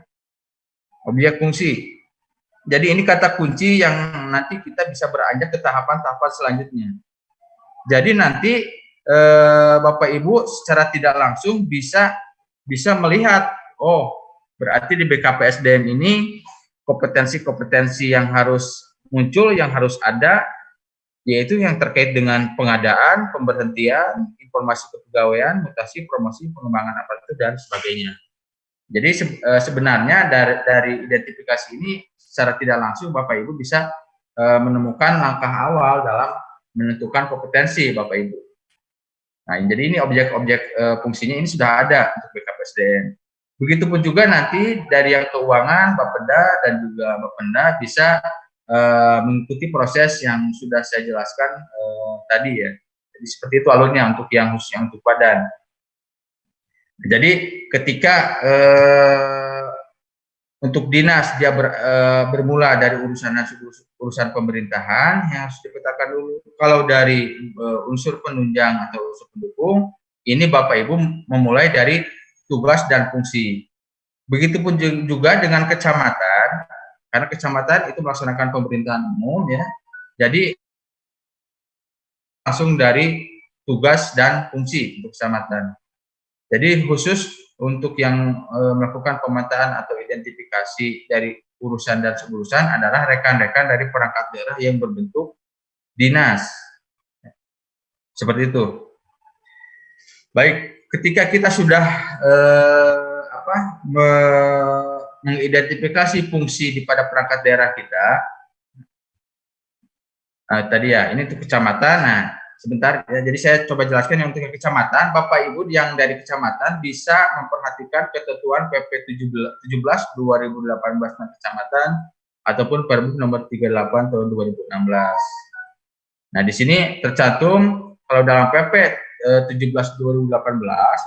objek fungsi. Jadi ini kata kunci yang nanti kita bisa beranjak ke tahapan-tahapan selanjutnya. Jadi nanti Bapak Ibu secara tidak langsung bisa melihat, oh berarti di BKPSDM ini kompetensi-kompetensi yang harus muncul, yang harus ada, yaitu yang terkait dengan pengadaan, pemberhentian, informasi kepegawaian, mutasi, promosi, pengembangan aparatur, dan sebagainya. Jadi sebenarnya dari identifikasi ini secara tidak langsung Bapak Ibu bisa menemukan langkah awal dalam menentukan kompetensi Bapak Ibu. Nah, jadi ini objek-objek fungsinya ini sudah ada untuk BKPSDM. Begitupun juga nanti dari yang keuangan, Bapeda dan juga Bapenda bisa mengikuti proses yang sudah saya jelaskan tadi ya. Jadi seperti itu alurnya untuk yang khusus yang untuk badan. Jadi ketika untuk dinas dia bermula dari urusan pemerintahan yang harus dipetakan dulu. Kalau dari unsur penunjang atau unsur pendukung, ini Bapak Ibu memulai dari tugas dan fungsi. Begitupun juga dengan kecamatan, karena kecamatan itu melaksanakan pemerintahan umum ya. Jadi langsung dari tugas dan fungsi untuk kecamatan. Jadi khusus untuk yang melakukan pemetaan atau identifikasi dari urusan dan suburusan adalah rekan-rekan dari perangkat daerah yang berbentuk dinas. Seperti itu. Baik, ketika kita sudah mengidentifikasi fungsi di pada perangkat daerah kita, tadi ya, ini untuk kecamatan. Nah, sebentar ya, jadi saya coba jelaskan yang untuk kecamatan. Bapak Ibu yang dari kecamatan bisa memperhatikan ketentuan PP 17 2018 tentang kecamatan ataupun Perbu nomor 38 tahun 2016. Nah, di sini tercantum kalau dalam PP 17 2018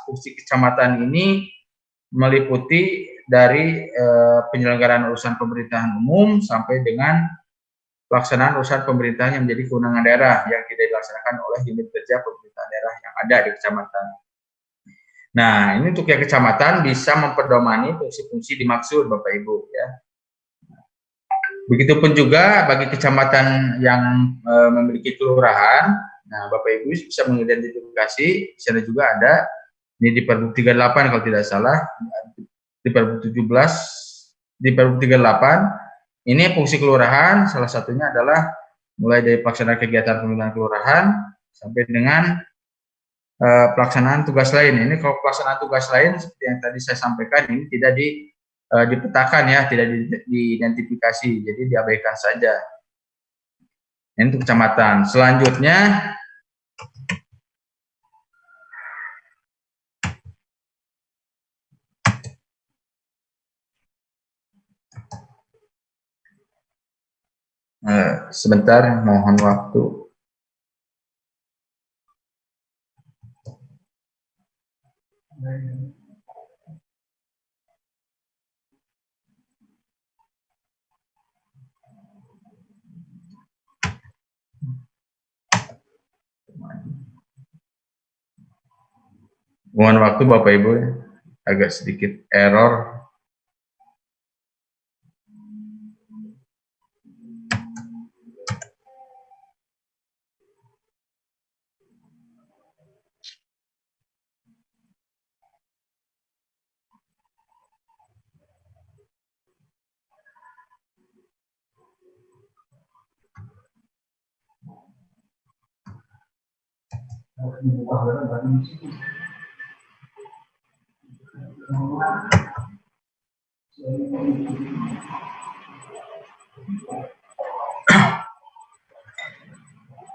fungsi kecamatan ini meliputi dari penyelenggaraan urusan pemerintahan umum sampai dengan pelaksanaan urusan pemerintahan yang menjadi kewenangan daerah yang tidak dilaksanakan oleh unit kerja pemerintahan daerah yang ada di kecamatan. Nah, ini untuk yang kecamatan bisa memperdomani fungsi-fungsi dimaksud Bapak Ibu ya. Begitupun juga bagi kecamatan yang memiliki kelurahan, nah Bapak Ibu bisa mengidentifikasi, di sana juga ada, ini di Perbu 38 kalau tidak salah, di Perbu 17, di Perbu 38, ini fungsi kelurahan, salah satunya adalah mulai dari pelaksanaan kegiatan pemilihan kelurahan sampai dengan pelaksanaan tugas lain. Ini kalau pelaksanaan tugas lain seperti yang tadi saya sampaikan ini tidak dipetakan ya, tidak diidentifikasi, jadi diabaikan saja. Ini untuk kecamatan. Selanjutnya Sebentar, mohon waktu. Mohon waktu Bapak Ibu, agak sedikit error.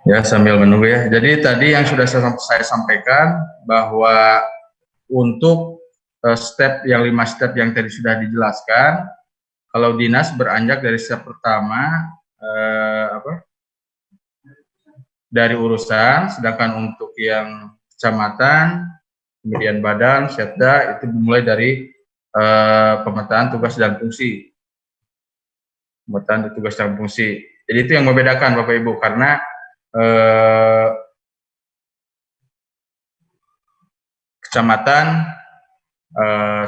Ya, sambil menunggu ya. Jadi tadi yang sudah saya sampaikan bahwa untuk step yang 5 step yang tadi sudah dijelaskan, kalau dinas beranjak dari step pertama dari urusan, sedangkan untuk yang kecamatan, kemudian badan, setda itu dimulai dari pemetaan tugas dan fungsi. Pemetaan tugas dan fungsi. Jadi itu yang membedakan Bapak Ibu, karena kecamatan,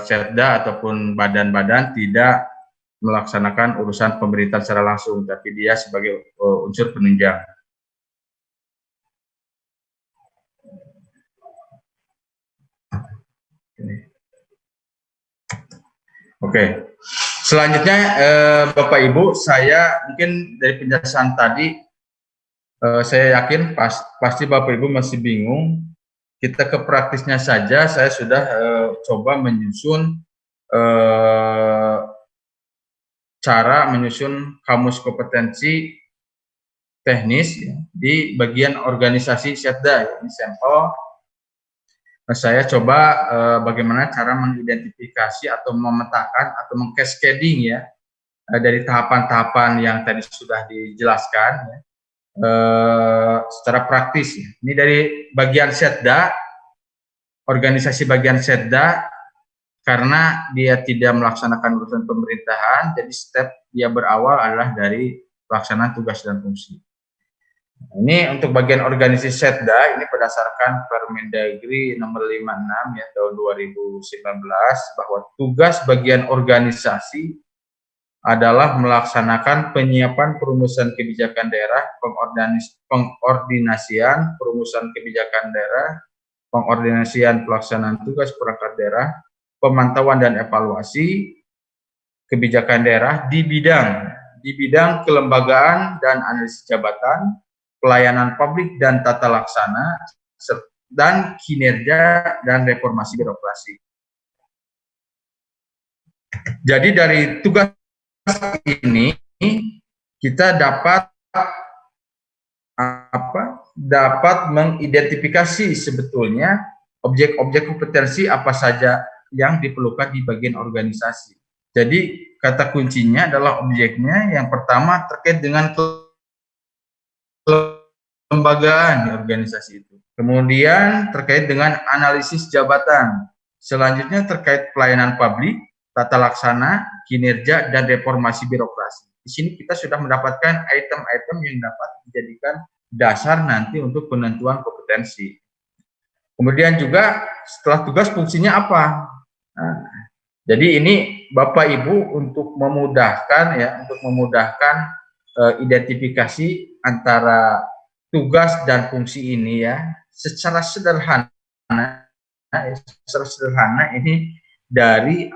setda ataupun badan-badan tidak melaksanakan urusan pemerintahan secara langsung, tapi dia sebagai unsur penunjang. Oke. Selanjutnya Bapak Ibu, saya mungkin dari penjelasan tadi saya yakin pasti Bapak Ibu masih bingung. Kita ke praktisnya saja, saya sudah coba menyusun cara menyusun kamus kompetensi teknis ya, di bagian organisasi setda. Ini sampel. Saya coba bagaimana cara mengidentifikasi atau memetakan atau mengcascading ya dari tahapan-tahapan yang tadi sudah dijelaskan ya. Secara praktis. Ini dari bagian setda, organisasi bagian setda, karena dia tidak melaksanakan urusan pemerintahan, jadi step dia berawal adalah dari pelaksanaan tugas dan fungsi. Ini untuk bagian organisasi setda, ini berdasarkan Permendagri nomor 56 ya tahun 2019, bahwa tugas bagian organisasi adalah melaksanakan penyiapan perumusan kebijakan daerah, pengordinasian perumusan kebijakan daerah, pengordinasian pelaksanaan tugas perangkat daerah, pemantauan dan evaluasi kebijakan daerah di bidang kelembagaan dan analisis jabatan, pelayanan publik dan tata laksana, dan kinerja dan reformasi birokrasi. Jadi dari tugas ini kita dapat mengidentifikasi sebetulnya objek-objek kompetensi apa saja yang diperlukan di bagian organisasi. Jadi kata kuncinya adalah objeknya yang pertama terkait dengan kelembagaan di organisasi itu. Kemudian terkait dengan analisis jabatan. Selanjutnya terkait pelayanan publik, tata laksana, kinerja, dan reformasi birokrasi. Di sini kita sudah mendapatkan item-item yang dapat dijadikan dasar nanti untuk penentuan kompetensi. Kemudian juga setelah tugas fungsinya apa? Nah, jadi ini Bapak Ibu untuk memudahkan identifikasi antara tugas dan fungsi ini ya, secara sederhana ini dari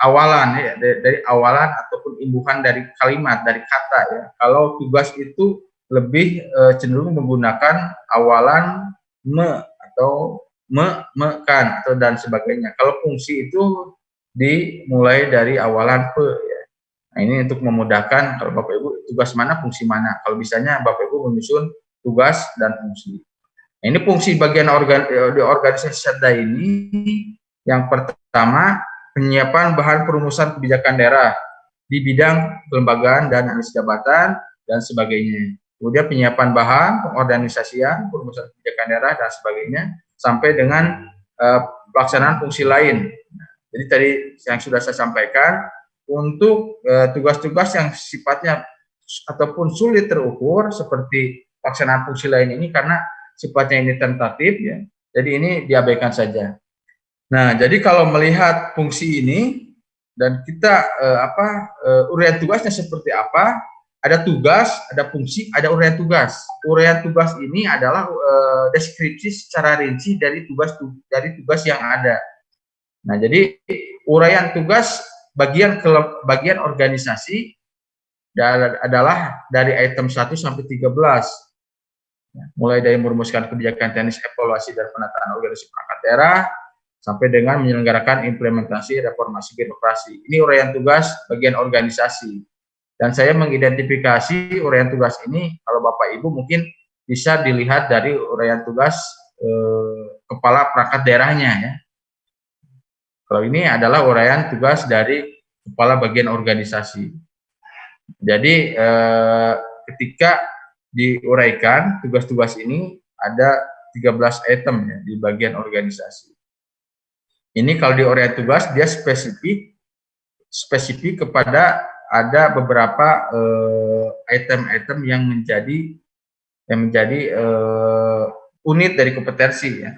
awalan ya, dari awalan ataupun imbuhan dari kalimat, dari kata ya. Kalau tugas itu lebih cenderung menggunakan awalan me atau mekan atau dan sebagainya. Kalau fungsi itu dimulai dari awalan pe ya. Nah, ini untuk memudahkan kalau Bapak Ibu tugas mana fungsi mana. Kalau bisanya Bapak Ibu menyusun tugas dan fungsi. Nah, ini fungsi bagian di organisasi setda ini yang pertama penyiapan bahan perumusan kebijakan daerah. di bidang kelembagaan dan analisis jabatan dan sebagainya. Kemudian penyiapan bahan, pengorganisasian, perumusan kebijakan daerah dan sebagainya, sampai dengan pelaksanaan fungsi lain. Jadi tadi yang sudah saya sampaikan, untuk tugas-tugas yang sifatnya ataupun sulit terukur seperti pelaksanaan fungsi lain ini karena sifatnya ini tentatif ya. Jadi ini diabaikan saja. Nah, jadi kalau melihat fungsi ini dan kita uraian tugasnya seperti apa? Ada tugas, ada fungsi, ada uraian tugas. Uraian tugas ini adalah deskripsi secara rinci dari tugas yang ada. Nah, jadi uraian tugas bagian organisasi adalah dari item 1 sampai 13. Mulai dari merumuskan kebijakan teknis evaluasi dan penataan organisasi perangkat daerah sampai dengan menyelenggarakan implementasi reformasi birokrasi. Ini uraian tugas bagian organisasi. Dan saya mengidentifikasi uraian tugas ini, kalau Bapak Ibu mungkin bisa dilihat dari uraian tugas kepala perangkat daerahnya ya. Kalau ini adalah uraian tugas dari kepala bagian organisasi. Jadi ketika diuraikan tugas-tugas ini ada 13 item ya di bagian organisasi. Ini kalau di uraian tugas dia spesifik kepada ada beberapa item-item yang menjadi unit dari kompetensi ya.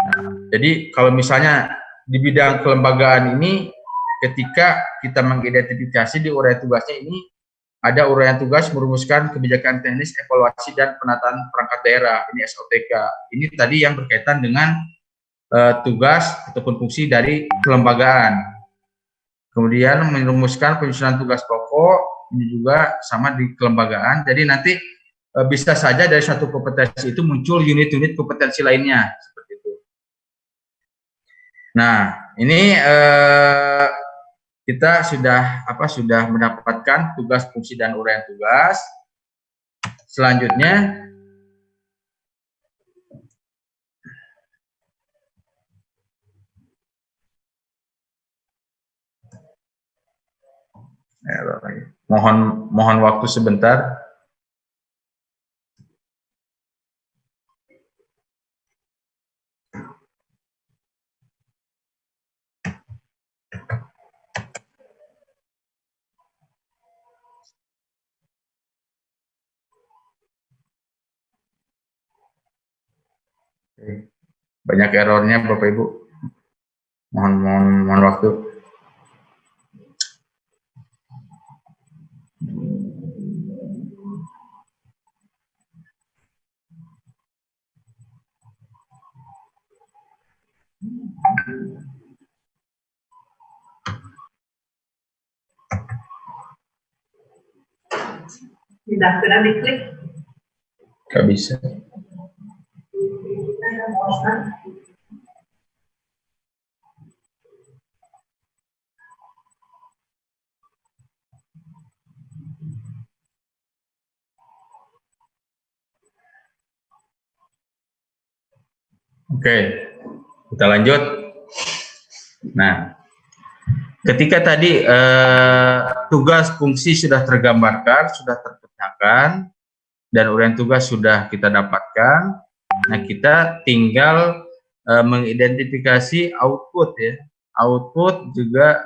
Nah, jadi kalau misalnya di bidang kelembagaan ini ketika kita mengidentifikasi di uraian tugasnya ini ada uraian tugas merumuskan kebijakan teknis evaluasi dan penataan perangkat daerah, ini SOTK. Ini tadi yang berkaitan dengan tugas ataupun fungsi dari kelembagaan. Kemudian merumuskan penyusunan tugas pokok, ini juga sama di kelembagaan. Jadi nanti bisa saja dari satu kompetensi itu muncul unit-unit kompetensi lainnya seperti itu. Nah, ini kita sudah mendapatkan tugas, fungsi dan uraian tugas. Selanjutnya mohon waktu sebentar. Banyak errornya Bapak Ibu. Mohon waktu. Tidak pernah diklik. Gak bisa. Oke, kita lanjut. Nah, ketika tadi tugas fungsi sudah tergambarkan, sudah terpecahkan, dan uraian tugas sudah kita dapatkan, nah kita tinggal mengidentifikasi output ya. Output juga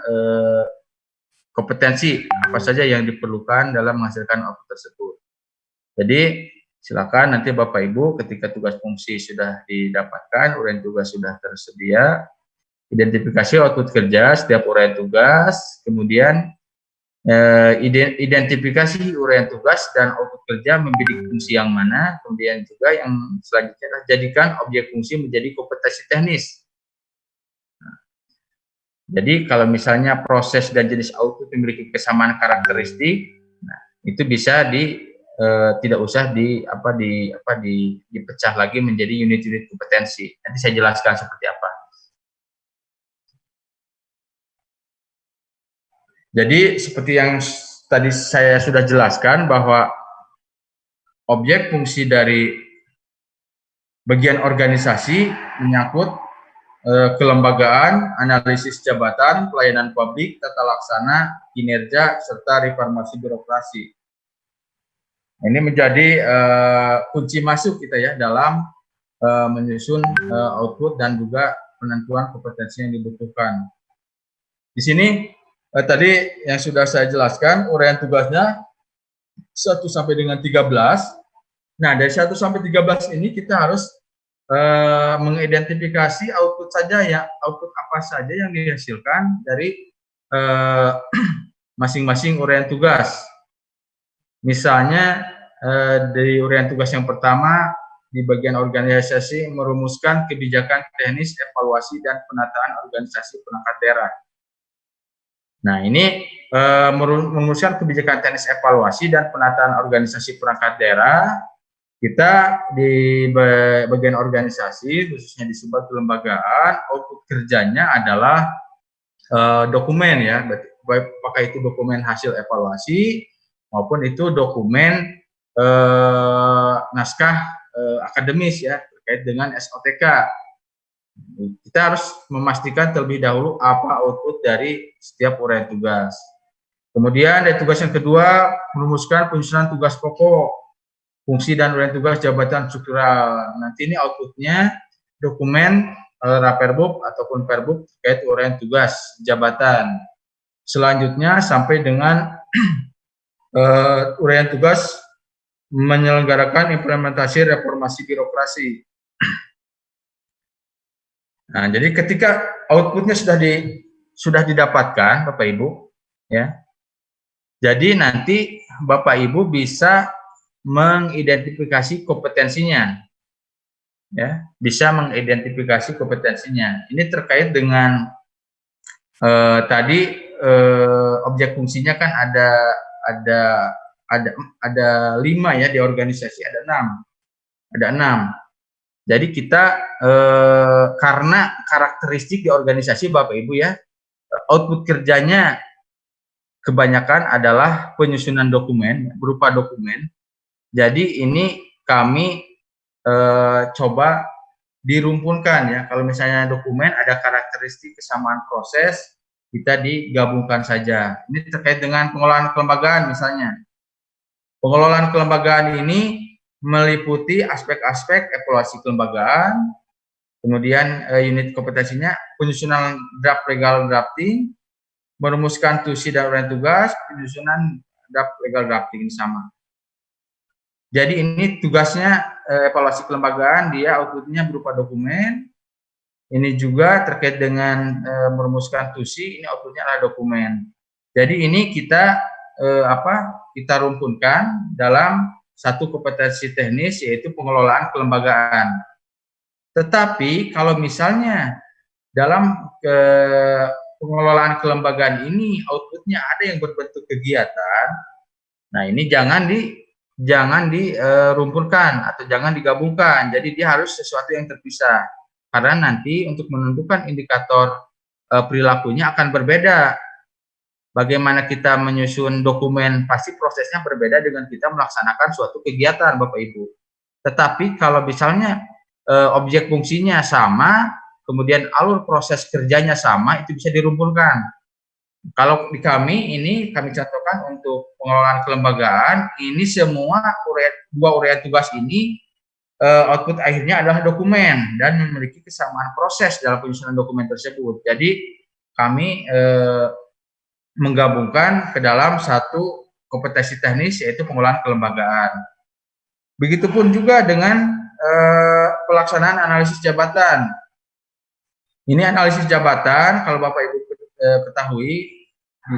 kompetensi apa saja yang diperlukan dalam menghasilkan output tersebut. Jadi silakan nanti Bapak Ibu ketika tugas fungsi sudah didapatkan, uraian tugas sudah tersedia, identifikasi output kerja setiap uraian tugas, kemudian identifikasi uraian tugas dan output kerja memiliki fungsi yang mana, kemudian juga yang selanjutnya adalah jadikan objek fungsi menjadi kompetensi teknis. Nah, jadi kalau misalnya proses dan jenis output memiliki kesamaan karakteristik, nah itu bisa tidak usah dipecah lagi menjadi unit-unit kompetensi. Nanti saya jelaskan seperti apa. Jadi seperti yang tadi saya sudah jelaskan bahwa objek fungsi dari bagian organisasi menyangkut kelembagaan, analisis jabatan, pelayanan publik, tata laksana, kinerja, serta reformasi birokrasi. Ini menjadi kunci masuk kita ya dalam menyusun output dan juga penentuan kompetensi yang dibutuhkan. Di sini tadi yang sudah saya jelaskan uraian tugasnya 1 sampai dengan 13. Nah, dari 1 sampai 13 ini kita harus mengidentifikasi output apa saja yang dihasilkan dari masing-masing uraian tugas. Misalnya dari uraian tugas yang pertama di bagian organisasi merumuskan kebijakan teknis evaluasi dan penataan organisasi perangkat daerah. Nah, ini merumuskan kebijakan teknis evaluasi dan penataan organisasi perangkat daerah. Kita di bagian organisasi, khususnya di sebuah kelembagaan, output kerjanya adalah dokumen ya, apakah itu dokumen hasil evaluasi maupun itu dokumen naskah akademis ya terkait dengan SOTK. Kita harus memastikan terlebih dahulu apa output dari setiap uraian tugas. Kemudian dari tugas yang kedua, merumuskan penyusunan tugas pokok, fungsi dan uraian tugas jabatan struktural. Nanti ini outputnya dokumen Raperbub ataupun Perbub terkait uraian tugas jabatan. Selanjutnya sampai dengan uraian tugas menyelenggarakan implementasi reformasi birokrasi. Nah, jadi ketika outputnya sudah didapatkan, Bapak Ibu, ya. Jadi nanti Bapak Ibu bisa mengidentifikasi kompetensinya, ya, bisa mengidentifikasi kompetensinya. Ini terkait dengan tadi objek fungsinya kan ada 5 ya di organisasi, ada 6. Jadi kita karena karakteristik di organisasi Bapak Ibu ya, output kerjanya kebanyakan adalah penyusunan dokumen berupa dokumen. Jadi ini kami coba dirumpunkan ya. Kalau misalnya dokumen ada karakteristik kesamaan proses, kita digabungkan saja. Ini terkait dengan pengelolaan kelembagaan misalnya. Pengelolaan kelembagaan ini meliputi aspek-aspek evaluasi kelembagaan, kemudian unit kompetensinya, penyusunan draft legal drafting, merumuskan tusi dan uraian tugas, penyusunan draft legal drafting sama. Jadi ini tugasnya evaluasi kelembagaan, dia outputnya berupa dokumen. Ini juga terkait dengan merumuskan tusi, ini outputnya adalah dokumen. Jadi ini kita kita rumpunkan dalam satu kompetensi teknis yaitu pengelolaan kelembagaan. Tetapi kalau misalnya dalam pengelolaan kelembagaan ini outputnya ada yang berbentuk kegiatan, nah ini jangan dirumpunkan atau jangan digabungkan. Jadi dia harus sesuatu yang terpisah karena nanti untuk menentukan indikator perilakunya akan berbeda. Bagaimana kita menyusun dokumen, pasti prosesnya berbeda dengan kita melaksanakan suatu kegiatan, Bapak Ibu. Tetapi kalau misalnya objek fungsinya sama, kemudian alur proses kerjanya sama, itu bisa dirumpunkan. Kalau di kami contohkan untuk pengelolaan kelembagaan, ini semua dua uraian tugas ini output akhirnya adalah dokumen dan memiliki kesamaan proses dalam penyusunan dokumen tersebut. Jadi kami menggabungkan ke dalam satu kompetensi teknis yaitu pengelolaan kelembagaan. Begitupun juga dengan pelaksanaan analisis jabatan. Ini analisis jabatan kalau Bapak Ibu ketahui,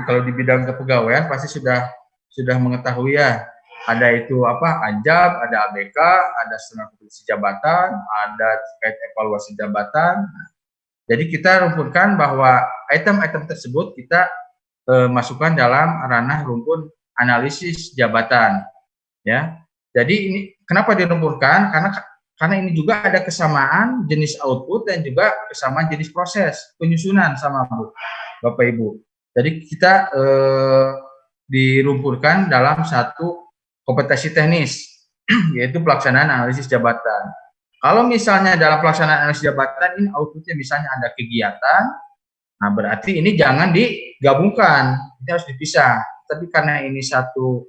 kalau di bidang kepegawaian pasti sudah mengetahui ya. Ada itu ANJAB, ada ABK, ada standar kompetensi jabatan, ada terkait evaluasi jabatan. Jadi kita rumpunkan bahwa item-item tersebut kita masukkan dalam ranah rumpun analisis jabatan, ya. Jadi ini kenapa dirumpunkan? Karena ini juga ada kesamaan jenis output dan juga kesamaan jenis proses penyusunan sama Bapak Ibu. Jadi kita dirumpunkan dalam satu kompetensi teknis, yaitu pelaksanaan analisis jabatan. Kalau misalnya dalam pelaksanaan analisis jabatan ini outputnya misalnya ada kegiatan, nah berarti ini jangan digabungkan, ini harus dipisah. Tapi karena ini satu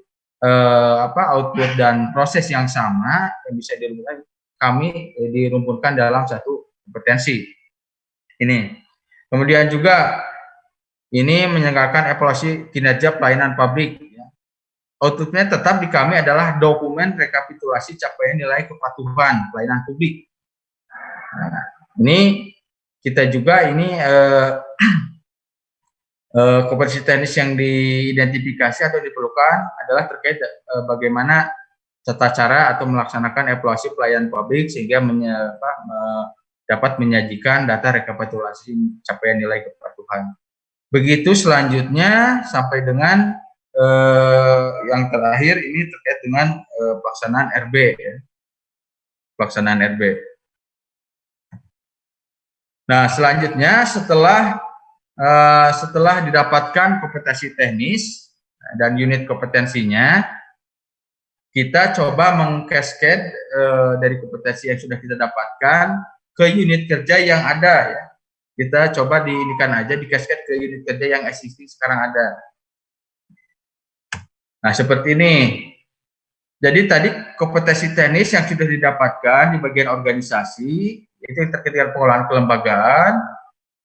output dan proses yang sama yang bisa dirumputkan, kami dirumputkan dalam satu kompetensi. Ini. Kemudian juga ini menyelenggarakan evaluasi kinerja pelayanan publik. Outputnya tetap di kami adalah dokumen rekapitulasi capaian nilai kepatuhan pelayanan publik. Nah, ini kita juga ini kompetensi teknis yang diidentifikasi atau diperlukan adalah terkait bagaimana tata cara atau melaksanakan evaluasi pelayanan publik sehingga dapat menyajikan data rekapitulasi capaian nilai kepatuhan. Begitu selanjutnya sampai dengan yang terakhir ini terkait dengan pelaksanaan RB, ya. Pelaksanaan RB. Nah, selanjutnya setelah didapatkan kompetensi teknis dan unit kompetensinya, kita coba mengcascade dari kompetensi yang sudah kita dapatkan ke unit kerja yang ada, ya. Kita coba diinikan aja di cascade ke unit kerja yang existing sekarang ada. Nah, seperti ini. Jadi tadi kompetensi teknis yang sudah didapatkan di bagian organisasi, itu terkait dengan pengelolaan kelembagaan,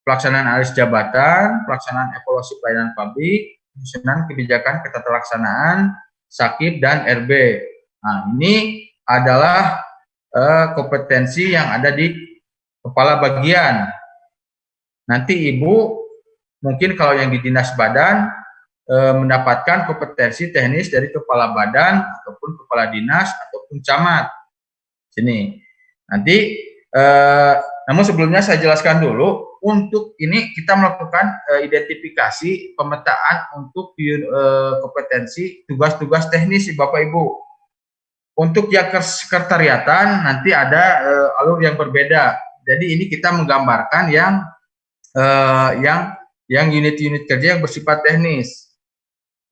pelaksanaan analisis jabatan, pelaksanaan evaluasi pelayanan publik, penyusunan kebijakan ketataalaksanaan, SAKIP, dan RB. Nah, ini adalah kompetensi yang ada di kepala bagian. Nanti Ibu, mungkin kalau yang di dinas badan, mendapatkan kompetensi teknis dari kepala badan ataupun kepala dinas ataupun camat. Sini. Nanti namun sebelumnya saya jelaskan dulu, untuk ini kita melakukan identifikasi pemetaan untuk kompetensi tugas-tugas teknis Bapak Ibu. Untuk yang kesekretariatan nanti ada alur yang berbeda. Jadi ini kita menggambarkan yang unit-unit kerja yang bersifat teknis.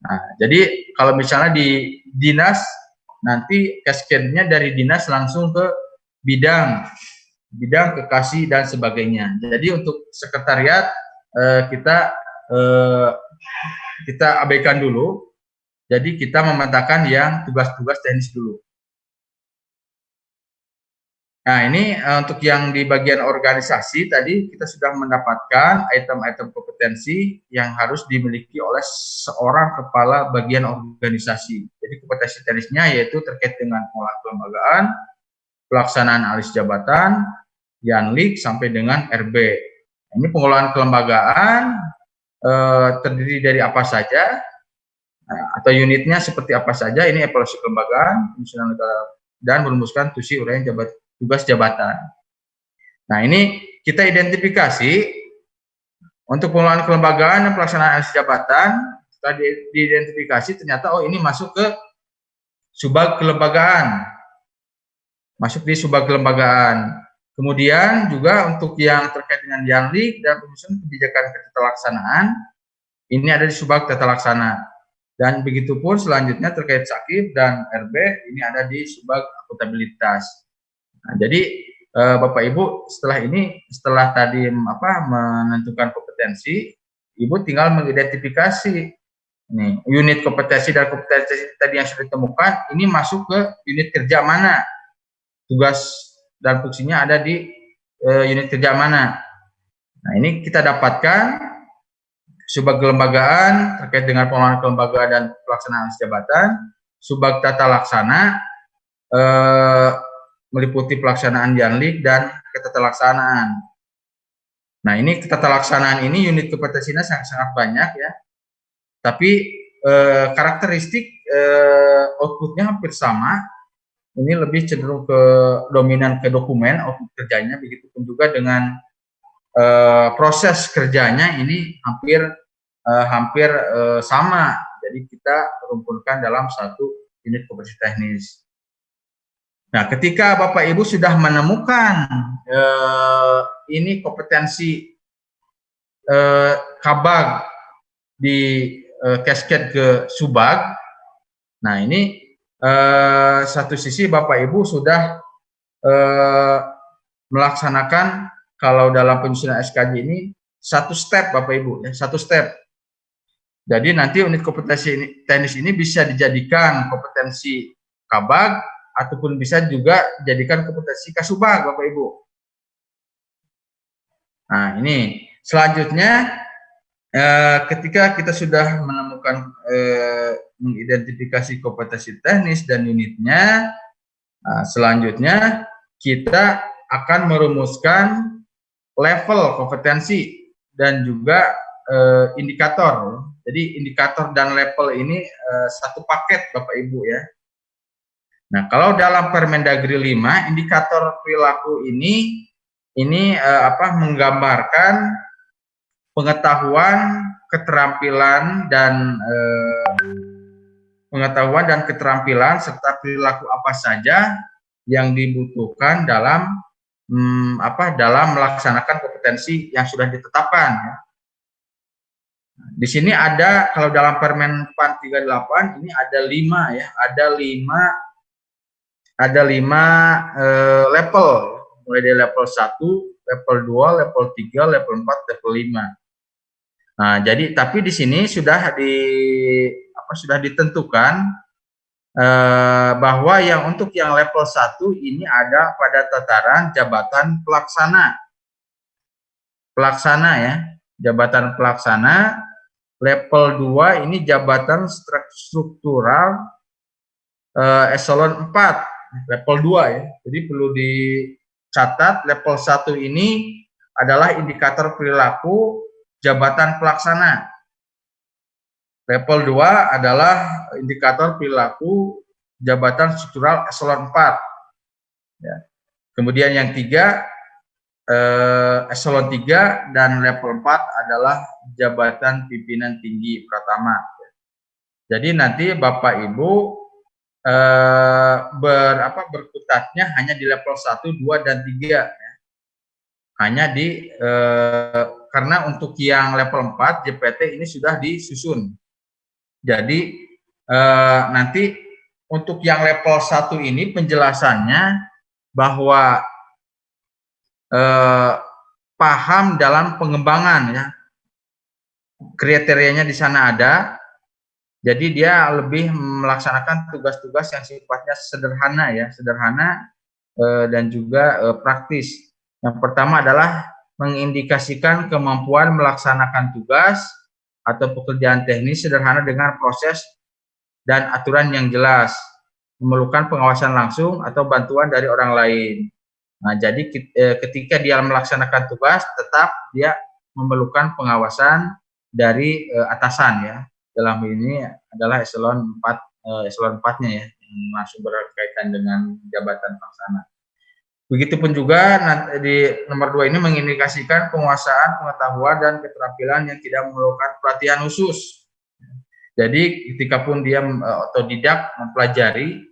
Nah, jadi kalau misalnya di dinas, nanti cascade-nya dari dinas langsung ke bidang kekasih dan sebagainya. Jadi untuk sekretariat kita abaikan dulu. Jadi kita memetakan yang tugas-tugas teknis dulu. Nah, ini untuk yang di bagian organisasi tadi kita sudah mendapatkan item-item kompetensi yang harus dimiliki oleh seorang kepala bagian organisasi. Jadi kompetensi teknisnya yaitu terkait dengan pengelolaan kelembagaan, pelaksanaan analisis jabatan, Yanlik sampai dengan RB. Ini pengelolaan kelembagaan terdiri dari apa saja, atau unitnya seperti apa saja. Ini evaluasi kelembagaan, penyusunan dan merumuskan tusi uraian tugas jabatan. Nah, ini kita identifikasi untuk pengelolaan kelembagaan dan pelaksanaan analisis jabatan. Setelah diidentifikasi, ternyata oh ini masuk ke subbag kelembagaan, masuk di subbag kelembagaan. Kemudian juga untuk yang terkait dengan Yanlik dan penyusunan kebijakan ketataalaksanaan, ini ada di subbag tata laksana. Dan begitu pun selanjutnya terkait SAKIP dan RB, ini ada di subbag akuntabilitas. Nah, jadi Bapak Ibu setelah tadi menentukan kompetensi, Ibu tinggal mengidentifikasi nih unit kompetensi dan kompetensi tadi yang sudah ditemukan ini masuk ke unit kerja mana, tugas dan fungsinya ada di unit kerja mana. Nah, ini kita dapatkan subbag kelembagaan terkait dengan pengelolaan kelembagaan dan pelaksanaan jabatan, subbag tata laksana meliputi pelaksanaan Yanlik dan ketataalaksanaan. Nah, ini ketataalaksanaan ini unit kompetensinya sangat banyak, ya. Tapi karakteristik outputnya hampir sama. Ini lebih cenderung dominan ke dokumen output kerjanya, begitupun juga dengan proses kerjanya ini hampir sama. Jadi kita rumputkan dalam satu unit kompetensi teknis. Nah, ketika Bapak Ibu sudah menemukan ini kompetensi kabag di cascade ke subbag, nah ini satu sisi Bapak Ibu sudah melaksanakan kalau dalam penyusunan SKJ ini satu step Bapak Ibu ya, satu step. Jadi nanti unit kompetensi teknis ini bisa dijadikan kompetensi Kabag ataupun bisa juga dijadikan kompetensi Kasubag Bapak Ibu. Nah, ini selanjutnya ketika kita sudah menemukan mengidentifikasi kompetensi teknis dan unitnya, selanjutnya kita akan merumuskan level kompetensi dan juga indikator. Jadi indikator dan level ini satu paket Bapak Ibu ya. Nah, kalau dalam Permendagri 5, indikator perilaku ini menggambarkan pengetahuan, keterampilan dan serta perilaku apa saja yang dibutuhkan dalam melaksanakan kompetensi yang sudah ditetapkan ya. Di sini ada, kalau dalam Permen PAN 38 ini ada 5 ya, ada 5 level, mulai dari level 1, level 2, level 3, level 4, level 5. Nah, jadi tapi di sini sudah ditentukan bahwa yang untuk yang level 1 ini ada pada tataran jabatan pelaksana. Pelaksana ya, jabatan pelaksana. Level 2 ini jabatan struktural eselon 4. Level 2 ya. Jadi perlu dicatat level 1 ini adalah indikator perilaku jabatan pelaksana. Level 2 adalah indikator perilaku jabatan struktural eselon 4. Ya. Kemudian yang 3 eselon 3 dan level 4 adalah jabatan pimpinan tinggi pratama. Jadi nanti Bapak Ibu berkutatnya hanya di level 1, 2, dan 3 ya. Hanya karena untuk yang level 4 JPT ini sudah disusun. Jadi nanti untuk yang level 1 ini penjelasannya bahwa paham dalam pengembangan ya. Kriterianya di sana ada. Jadi dia lebih melaksanakan tugas-tugas yang sifatnya sederhana ya, dan juga praktis. Yang pertama adalah mengindikasikan kemampuan melaksanakan tugas atau pekerjaan teknis sederhana dengan proses dan aturan yang jelas, memerlukan pengawasan langsung atau bantuan dari orang lain. Nah, jadi ketika dia melaksanakan tugas, tetap dia memerlukan pengawasan dari atasan ya. Dalam ini adalah eselon 4-nya ya, yang langsung berkaitan dengan jabatan pelaksana. Begitupun juga di nomor 2 ini mengindikasikan penguasaan, pengetahuan, dan keterampilan yang tidak memerlukan pelatihan khusus. Jadi ketika pun dia otodidak mempelajari,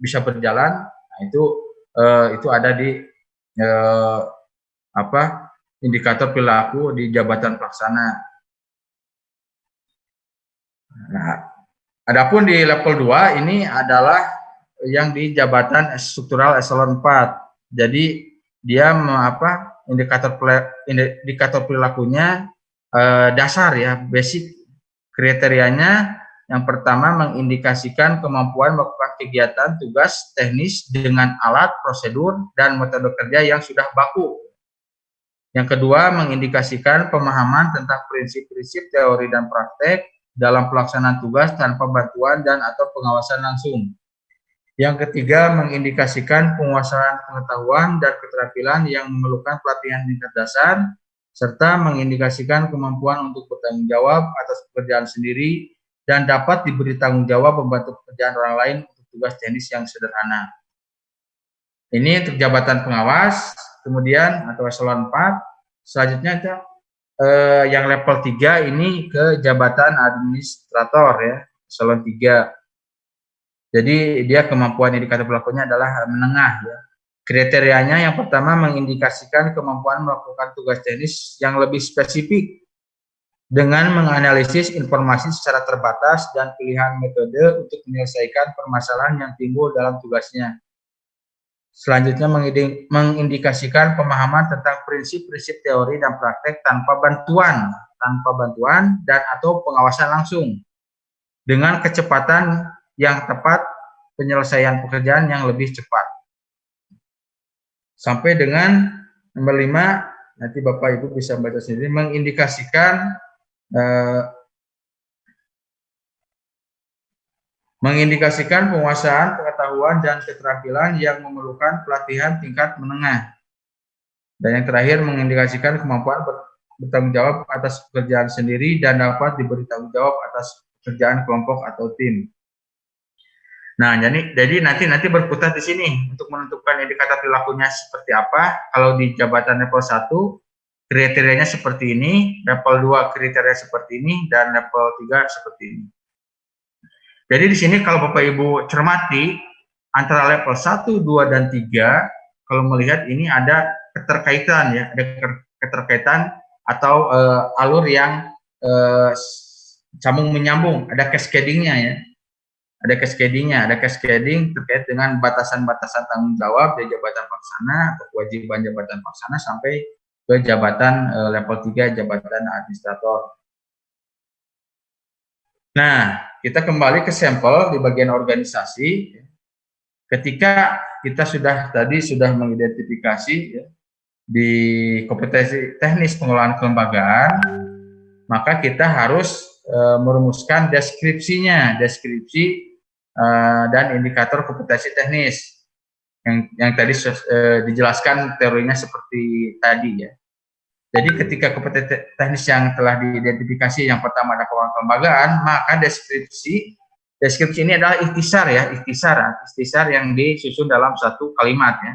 bisa berjalan, nah itu ada di indikator perilaku di jabatan pelaksana. Nah, adapun di level 2 ini adalah yang di jabatan struktural eselon 4. Jadi dia indikator perilakunya dasar ya, basic. Kriterianya yang pertama mengindikasikan kemampuan melakukan kegiatan tugas teknis dengan alat, prosedur, dan metode kerja yang sudah baku. Yang kedua mengindikasikan pemahaman tentang prinsip-prinsip teori dan praktek dalam pelaksanaan tugas tanpa bantuan dan atau pengawasan langsung. Yang ketiga, mengindikasikan penguasaan pengetahuan dan keterampilan yang memerlukan pelatihan tingkat dasar, serta mengindikasikan kemampuan untuk bertanggung jawab atas pekerjaan sendiri dan dapat diberi tanggung jawab membantu pekerjaan orang lain untuk tugas teknis yang sederhana. Ini untuk jabatan pengawas, kemudian atau eselon 4, selanjutnya itu yang level 3 ini ke jabatan administrator ya, eselon 3. Jadi dia kemampuan indikator perilakunya adalah menengah ya. Kriterianya yang pertama mengindikasikan kemampuan melakukan tugas teknis yang lebih spesifik dengan menganalisis informasi secara terbatas dan pilihan metode untuk menyelesaikan permasalahan yang timbul dalam tugasnya. selanjutnya mengindikasikan pemahaman tentang prinsip-prinsip teori dan praktek tanpa bantuan dan atau pengawasan langsung, dengan kecepatan yang tepat, penyelesaian pekerjaan yang lebih cepat. Sampai dengan nomor 5, nanti Bapak Ibu bisa baca sendiri, mengindikasikan penguasaan, pengetahuan, dan keterampilan yang memerlukan pelatihan tingkat menengah. Dan yang terakhir, mengindikasikan kemampuan bertanggung jawab atas pekerjaan sendiri dan dapat diberi tanggung jawab atas pekerjaan kelompok atau tim. Nah, jadi nanti berputar di sini untuk menentukan indikator perilakunya seperti apa. Kalau di jabatan level 1, kriterianya seperti ini, level 2 kriteria seperti ini, dan level 3 seperti ini. Jadi di sini kalau Bapak Ibu cermati antara level 1, 2, dan 3, kalau melihat ini ada keterkaitan ya, ada keterkaitan atau alur yang sambung menyambung, ada cascading-nya ya. Ada cascading terkait dengan batasan-batasan tanggung jawab dari jabatan pelaksana atau kewajiban jabatan pelaksana sampai ke jabatan level 3, jabatan administrator. Nah, kita kembali ke sampel di bagian organisasi. Ketika kita sudah mengidentifikasi ya, di kompetensi teknis pengelolaan kelembagaan, maka kita harus merumuskan deskripsi dan indikator kompetensi teknis yang tadi dijelaskan teorinya seperti tadi ya. Jadi ketika kompetensi teknis yang telah diidentifikasi, yang pertama ada pengelolaan kelembagaan, maka deskripsi ini adalah ikhtisar yang disusun dalam satu kalimat ya.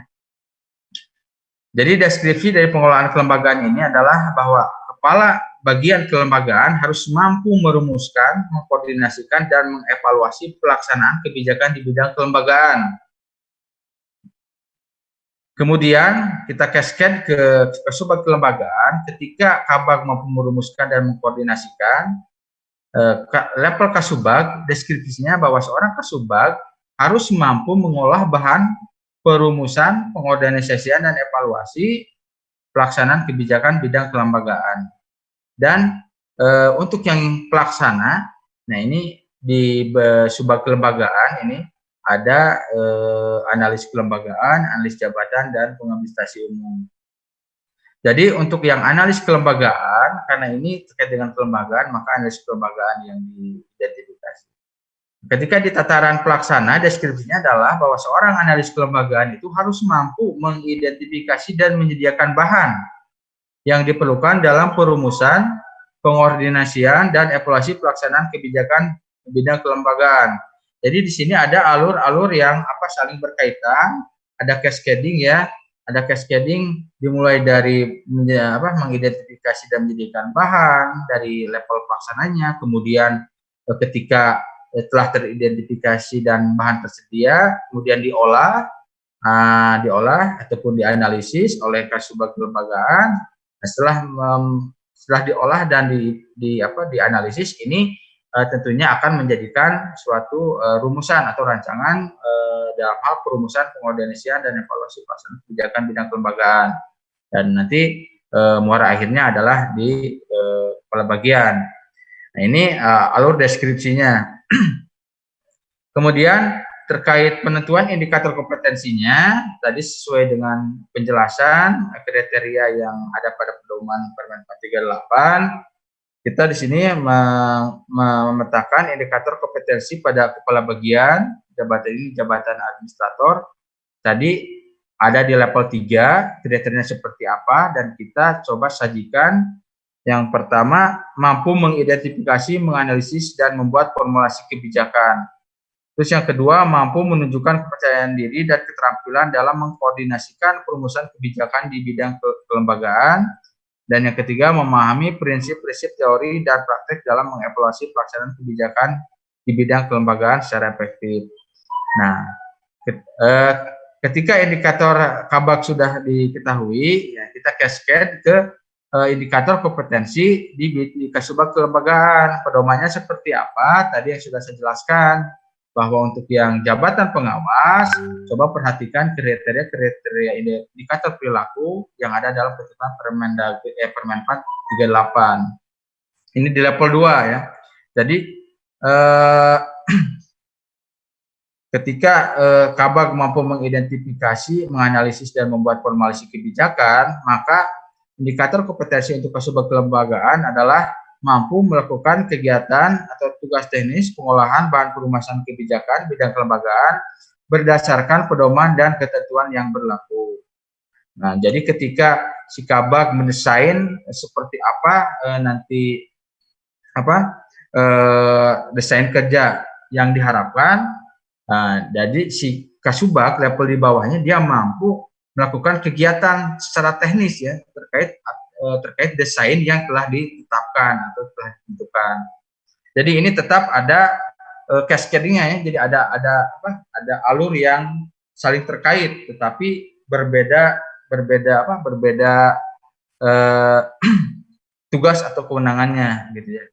Jadi deskripsi dari pengelolaan kelembagaan ini adalah bahwa kepala bagian kelembagaan harus mampu merumuskan, mengkoordinasikan, dan mengevaluasi pelaksanaan kebijakan di bidang kelembagaan. Kemudian kita cascade ke Kasubag kelembagaan. Ketika Kabag mampu merumuskan dan mengkoordinasikan, level Kasubag deskripsinya bahwa seorang Kasubag harus mampu mengolah bahan perumusan, pengorganisasian, dan evaluasi pelaksanaan kebijakan bidang kelembagaan. Dan untuk yang pelaksana, nah ini di Subag kelembagaan ini ada analis kelembagaan, analis jabatan, dan pengadministrasi umum. Jadi untuk yang analis kelembagaan, karena ini terkait dengan kelembagaan, maka analis kelembagaan yang diidentifikasi. Ketika di tataran pelaksana, deskripsinya adalah bahwa seorang analis kelembagaan itu harus mampu mengidentifikasi dan menyediakan bahan yang diperlukan dalam perumusan, pengordinasian, dan evaluasi pelaksanaan kebijakan bidang kelembagaan. Jadi di sini ada alur-alur yang saling berkaitan, ada cascading ya, ada cascading dimulai dari mengidentifikasi dan menyediakan bahan dari level pelaksananya, kemudian ketika telah teridentifikasi dan bahan tersedia, kemudian diolah ataupun dianalisis oleh Kasubag kelembagaan. Nah, setelah diolah dan dianalisis ini tentunya akan menjadikan suatu rumusan atau rancangan dalam hal perumusan, pengorganisasian, dan evaluasi pelaksanaan kebijakan bidang kelembagaan. Dan nanti muara akhirnya adalah di kepala bagian. Nah, ini alur deskripsinya. Kemudian terkait penentuan indikator kompetensinya, tadi sesuai dengan penjelasan kriteria yang ada pada pedoman Permen 438, kita di sini memetakan indikator kompetensi pada kepala bagian, jabatan ini jabatan administrator. Tadi ada di level 3, kriterianya seperti apa, dan kita coba sajikan. Yang pertama, mampu mengidentifikasi, menganalisis, dan membuat formulasi kebijakan. Terus yang kedua, mampu menunjukkan kepercayaan diri dan keterampilan dalam mengkoordinasikan perumusan kebijakan di bidang kelembagaan. Dan yang ketiga, memahami prinsip-prinsip teori dan praktek dalam mengevaluasi pelaksanaan kebijakan di bidang kelembagaan secara efektif. Nah, ketika indikator Kabag sudah diketahui, ya, kita cascade ke indikator kompetensi di Kasubag kelembagaan. Pedomannya seperti apa? Tadi yang sudah saya jelaskan, bahwa untuk yang jabatan pengawas, coba perhatikan kriteria indikator perilaku yang ada dalam ketentuan Permenpan 38. Ini di level 2 ya. Jadi ketika Kabag mampu mengidentifikasi, menganalisis dan membuat formulasi kebijakan, maka indikator kompetensi untuk Kasubag kelembagaan adalah mampu melakukan kegiatan atau tugas teknis pengolahan bahan perumasan kebijakan bidang kelembagaan berdasarkan pedoman dan ketentuan yang berlaku. Nah, jadi ketika si Kabag mendesain seperti apa nanti desain kerja yang diharapkan, jadi si Kasubag level di bawahnya dia mampu melakukan kegiatan secara teknis ya terkait desain yang telah ditetapkan atau telah ditentukan. Jadi ini tetap ada cascading-nya ya. Jadi ada alur yang saling terkait tetapi berbeda tugas atau kewenangannya gitu ya.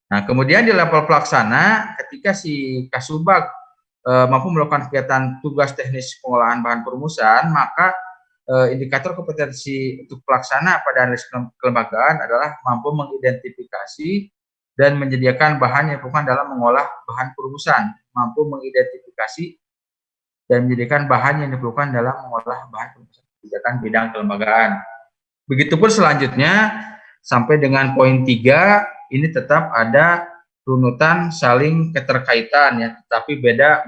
Nah, kemudian di level pelaksana ketika si Kasubag mampu melakukan kegiatan tugas teknis pengolahan bahan perumusan, maka indikator kompetensi untuk pelaksana pada analisis kelembagaan adalah mampu mengidentifikasi dan menyediakan bahan yang diperlukan dalam mengolah bahan perumusan, mampu mengidentifikasi dan menyediakan bahan yang diperlukan dalam mengolah bahan perumusan kebijakan bidang kelembagaan. Begitupun selanjutnya sampai dengan poin 3 ini tetap ada runutan saling keterkaitan ya, tapi beda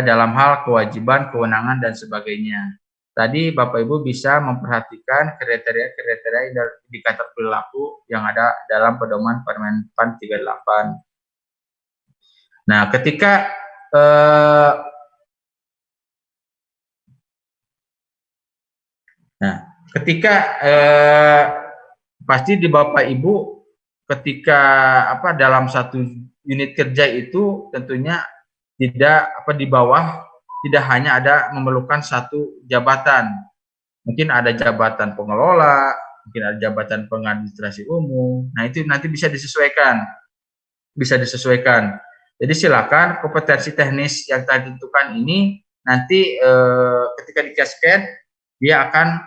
dalam hal kewajiban, kewenangan dan sebagainya. Tadi Bapak Ibu bisa memperhatikan kriteria indikator perilaku yang ada dalam pedoman Permenpan 38. Nah, ketika pasti di Bapak Ibu ketika dalam satu unit kerja itu tentunya tidak di bawah tidak hanya ada memerlukan satu jabatan, mungkin ada jabatan pengelola, mungkin ada jabatan pengadministrasi umum. Nah, itu nanti bisa disesuaikan. Jadi silakan kompetensi teknis yang tadi ditentukan ini nanti ketika di cascade dia akan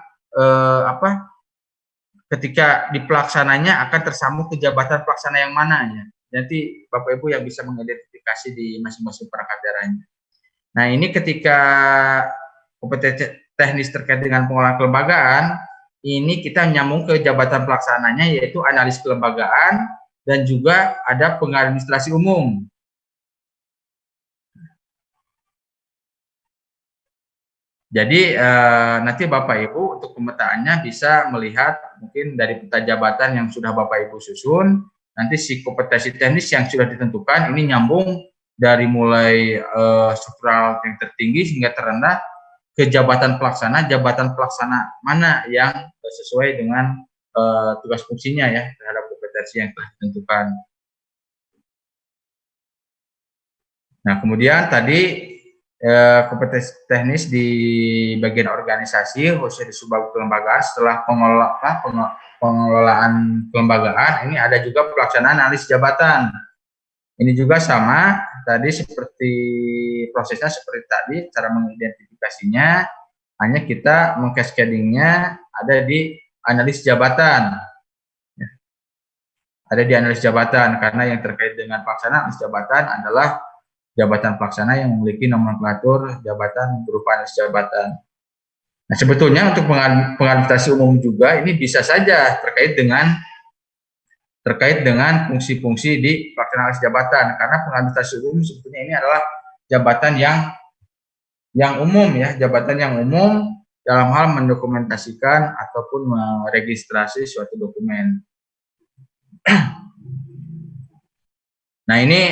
ketika di pelaksananya akan tersambung ke jabatan pelaksana yang mana ya. Nanti Bapak Ibu yang bisa mengidentifikasi di masing-masing perangkat daerahnya. Nah, ini ketika kompetensi teknis terkait dengan pengolahan kelembagaan, ini kita nyambung ke jabatan pelaksananya yaitu analis kelembagaan dan juga ada pengadministrasi umum. Jadi nanti Bapak Ibu untuk pemetaannya bisa melihat mungkin dari peta jabatan yang sudah Bapak Ibu susun, nanti si kompetensi teknis yang sudah ditentukan ini nyambung dari mulai struktural yang tertinggi hingga terendah ke jabatan pelaksana mana yang sesuai dengan tugas fungsinya ya terhadap kompetensi yang telah ditentukan. Nah, kemudian tadi kompetensi teknis di bagian organisasi khususnya di subbab kelembagaan setelah pengelolaan kelembagaan ini ada juga pelaksanaan analis jabatan. Ini juga sama tadi seperti prosesnya seperti tadi cara mengidentifikasinya hanya kita mengcascadingnya ada di analis jabatan. Ada di analis jabatan karena yang terkait dengan pelaksanaan analis jabatan adalah jabatan pelaksana yang memiliki nomenklatur jabatan berupa analis jabatan. Nah, sebetulnya untuk pengadministrasi umum juga ini bisa saja terkait dengan fungsi-fungsi di pelaksanaan analis jabatan karena pengadministrasi umum sebetulnya ini adalah jabatan yang umum ya, jabatan yang umum dalam hal mendokumentasikan ataupun meregistrasi suatu dokumen. Nah, ini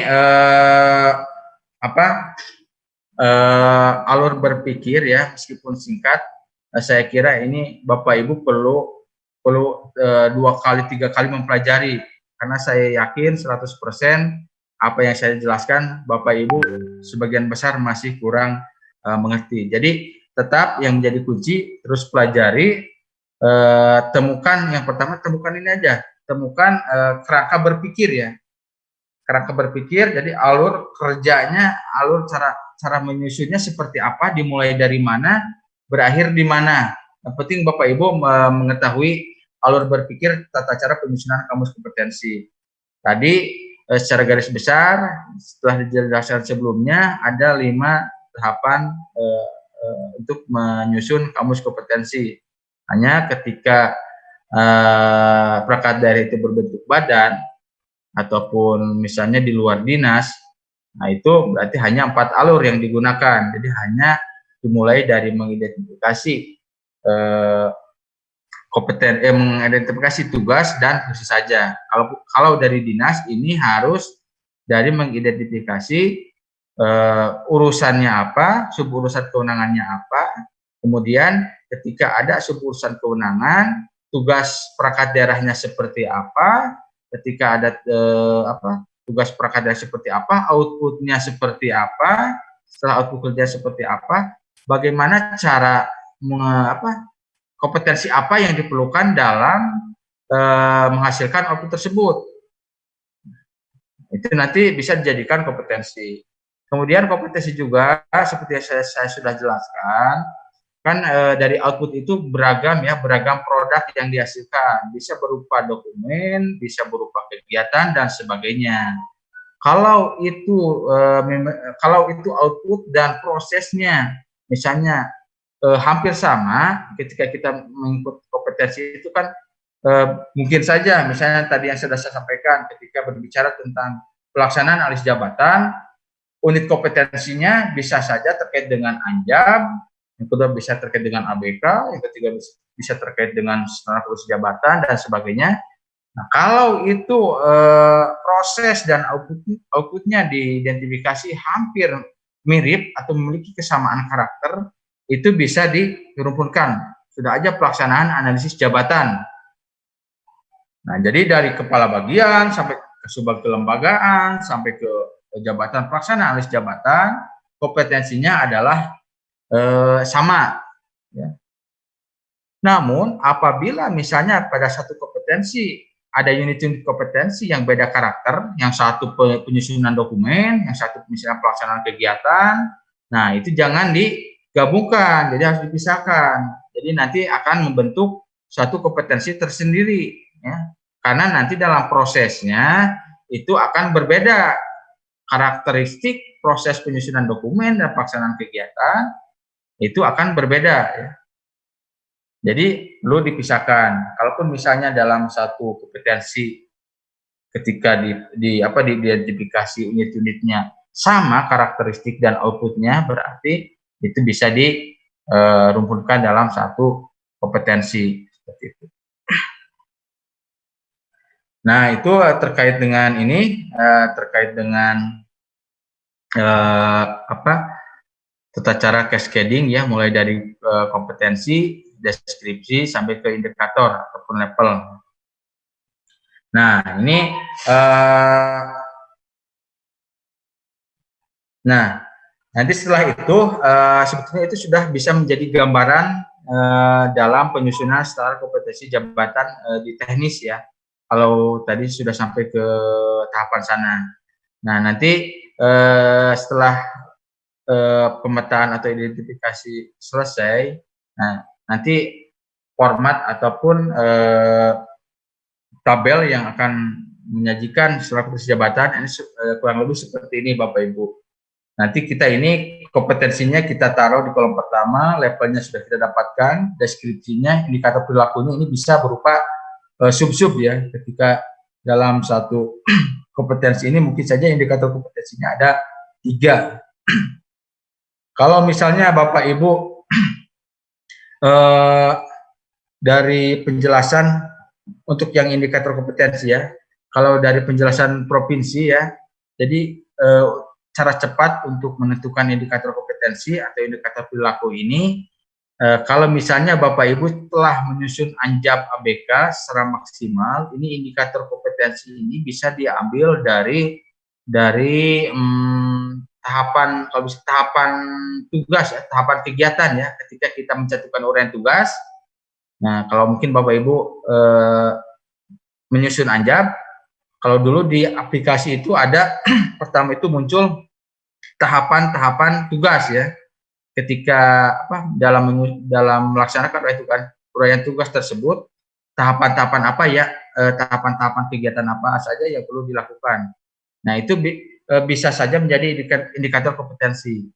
alur berpikir ya, meskipun singkat, saya kira ini Bapak Ibu perlu 2 kali 3 kali mempelajari karena saya yakin 100% apa yang saya jelaskan Bapak Ibu sebagian besar masih kurang mengerti. Jadi tetap yang menjadi kunci terus pelajari, temukan yang pertama temukan ini aja temukan kerangka berpikir ya. Kerangka berpikir, jadi alur kerjanya, alur cara menyusunnya seperti apa, dimulai dari mana, berakhir di mana. Yang penting Bapak Ibu mengetahui alur berpikir tata cara penyusunan kamus kompetensi. Tadi secara garis besar setelah dijelaskan sebelumnya ada 5 tahapan untuk menyusun kamus kompetensi. Hanya ketika perangkat daerah itu berbentuk badan ataupun misalnya di luar dinas, nah itu berarti hanya 4 alur yang digunakan. Jadi hanya dimulai dari mengidentifikasi mengidentifikasi tugas dan fungsi saja. Kalau dari dinas ini harus dari mengidentifikasi urusannya apa, suburusan kewenangannya apa, kemudian ketika ada suburusan kewenangan, tugas perangkat daerahnya seperti apa, ketika ada tugas perangkat daerah seperti apa, outputnya seperti apa, setelah output kerja seperti apa, bagaimana cara kompetensi apa yang diperlukan dalam menghasilkan output tersebut. Itu nanti bisa dijadikan kompetensi. Kemudian kompetensi juga seperti yang saya sudah jelaskan, kan dari output itu beragam ya, beragam produk yang dihasilkan, bisa berupa dokumen, bisa berupa kegiatan dan sebagainya. Kalau itu output dan prosesnya misalnya hampir sama, ketika kita mengikut kompetensi itu kan mungkin saja misalnya tadi yang sudah saya sampaikan ketika berbicara tentang pelaksanaan alih jabatan, unit kompetensinya bisa saja terkait dengan Anjab, yang kedua bisa terkait dengan ABK, yang ketiga bisa terkait dengan standar fungsi jabatan dan sebagainya. Nah, kalau itu proses dan outputnya diidentifikasi hampir mirip atau memiliki kesamaan karakter, itu bisa dirumpunkan. Sudah aja pelaksanaan analisis jabatan. Nah, jadi dari kepala bagian sampai ke sub kelembagaan sampai ke jabatan pelaksanaan analisis jabatan, kompetensinya adalah sama ya. Namun apabila misalnya pada satu kompetensi ada unit-unit kompetensi yang beda karakter, yang satu penyusunan dokumen, yang satu misalnya pelaksanaan kegiatan, nah itu jangan digabungkan, jadi harus dipisahkan. Jadi nanti akan membentuk suatu kompetensi tersendiri ya. Karena nanti dalam prosesnya itu akan berbeda karakteristik proses penyusunan dokumen dan pelaksanaan kegiatan itu akan berbeda ya. Jadi perlu dipisahkan. Kalaupun misalnya dalam satu kompetensi ketika diidentifikasi unit-unitnya sama karakteristik dan outputnya, berarti itu bisa dirumpunkan dalam satu kompetensi seperti itu. Nah, itu terkait dengan ini, terkait dengan tata cara cascading ya, mulai dari kompetensi, deskripsi sampai ke indikator ataupun level. Nah, ini nanti setelah itu sebetulnya itu sudah bisa menjadi gambaran dalam penyusunan standar kompetensi jabatan di teknis ya. Kalau tadi sudah sampai ke tahapan sana. Nah, nanti setelah pemetaan atau identifikasi selesai, nah nanti format ataupun tabel yang akan menyajikan standar kompetensi jabatan ini kurang lebih seperti ini Bapak Ibu. Nanti kita ini kompetensinya kita taruh di kolom pertama, levelnya sudah kita dapatkan, deskripsinya, indikator perilakunya ini bisa berupa sub-sub ya. Ketika dalam satu kompetensi ini mungkin saja indikator kompetensinya ada 3. Kalau misalnya Bapak Ibu dari penjelasan untuk yang indikator kompetensi ya, kalau dari penjelasan provinsi ya, jadi cara cepat untuk menentukan indikator kompetensi atau indikator perilaku ini, kalau misalnya Bapak Ibu telah menyusun Anjab ABK secara maksimal, ini indikator kompetensi ini bisa diambil dari tahapan, kalau bisa tahapan tugas ya, tahapan kegiatan ya, ketika kita mencantumkan uraian tugas. Nah, kalau mungkin Bapak Ibu menyusun Anjab. Kalau dulu di aplikasi itu ada pertama itu muncul tahapan-tahapan tugas ya. Ketika dalam melaksanakan uraian tugas tersebut, tahapan-tahapan apa ya, tahapan-tahapan kegiatan apa saja yang perlu dilakukan. Nah, itu bisa saja menjadi indikator kompetensi.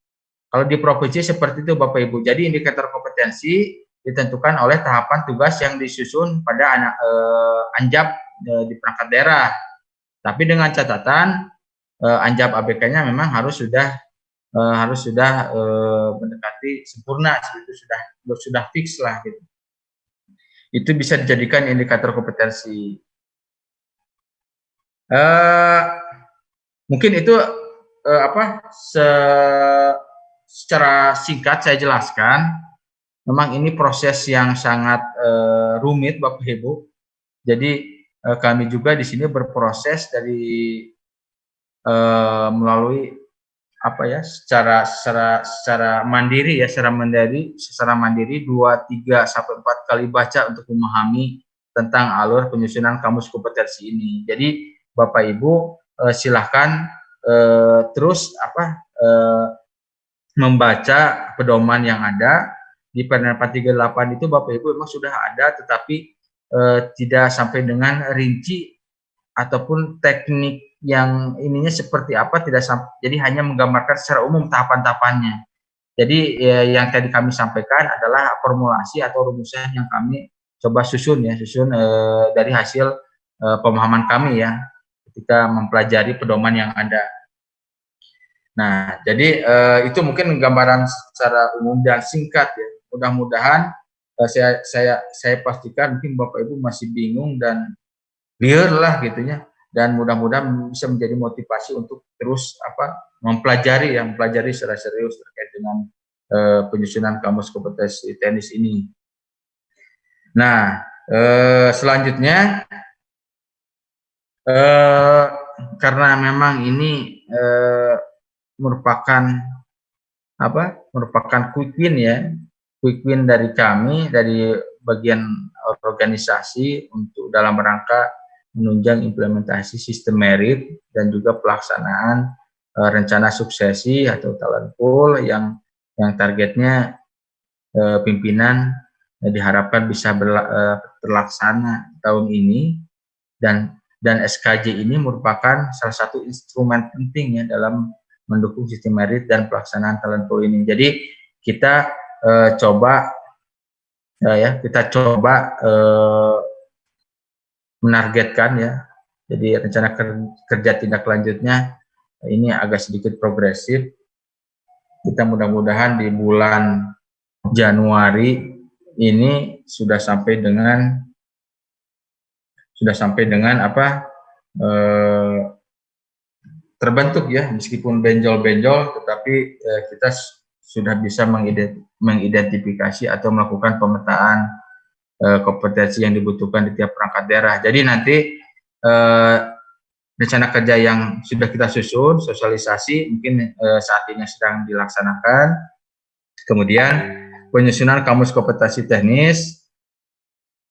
Kalau di provinsi seperti itu Bapak Ibu. Jadi indikator kompetensi ditentukan oleh tahapan tugas yang disusun pada Anjab di perangkat daerah. Tapi dengan catatan Anjab ABK-nya memang harus sudah mendekati sempurna, itu sudah fix lah gitu. Itu bisa dijadikan indikator kompetensi. Mungkin itu secara singkat saya jelaskan. Memang ini proses yang sangat rumit Bapak Ibu. Jadi kami juga di sini berproses dari melalui secara mandiri ya, secara mandiri 2, 3 sampai 4 kali baca untuk memahami tentang alur penyusunan kamus kompetensi ini. Jadi Bapak Ibu silahkan terus membaca pedoman yang ada di Permen 438 itu Bapak Ibu memang sudah ada, tetapi tidak sampai dengan rinci ataupun teknik yang ininya seperti apa, tidak sampai, jadi hanya menggambarkan secara umum tahapan-tahapannya. Jadi yang tadi kami sampaikan adalah formulasi atau rumusan yang kami coba susun dari hasil pemahaman kami ya ketika mempelajari pedoman yang ada. Nah, jadi itu mungkin gambaran secara umum dan singkat ya. Mudah-mudahan saya pastikan mungkin Bapak Ibu masih bingung dan liar lah gitunya, dan mudah-mudahan bisa menjadi motivasi untuk terus mempelajari secara serius terkait dengan penyusunan kamus kompetensi teknis ini. Nah, selanjutnya karena memang ini merupakan quick win ya. Quick win dari kami, dari bagian organisasi untuk dalam rangka menunjang implementasi sistem merit dan juga pelaksanaan rencana suksesi atau talent pool yang targetnya pimpinan diharapkan bisa terlaksana tahun ini, dan SKJ ini merupakan salah satu instrumen penting ya dalam mendukung sistem merit dan pelaksanaan talent pool ini. Jadi kita coba menargetkan ya. Jadi rencana kerja tindak lanjutnya ini agak sedikit progresif. Kita mudah-mudahan di bulan Januari ini sudah sampai dengan terbentuk ya, meskipun benjol-benjol, tetapi kita sudah bisa mengidentifikasi atau melakukan pemetaan kompetensi yang dibutuhkan di tiap perangkat daerah. Jadi nanti rencana kerja yang sudah kita susun, sosialisasi mungkin saat ini sedang dilaksanakan. Kemudian penyusunan kamus kompetensi teknis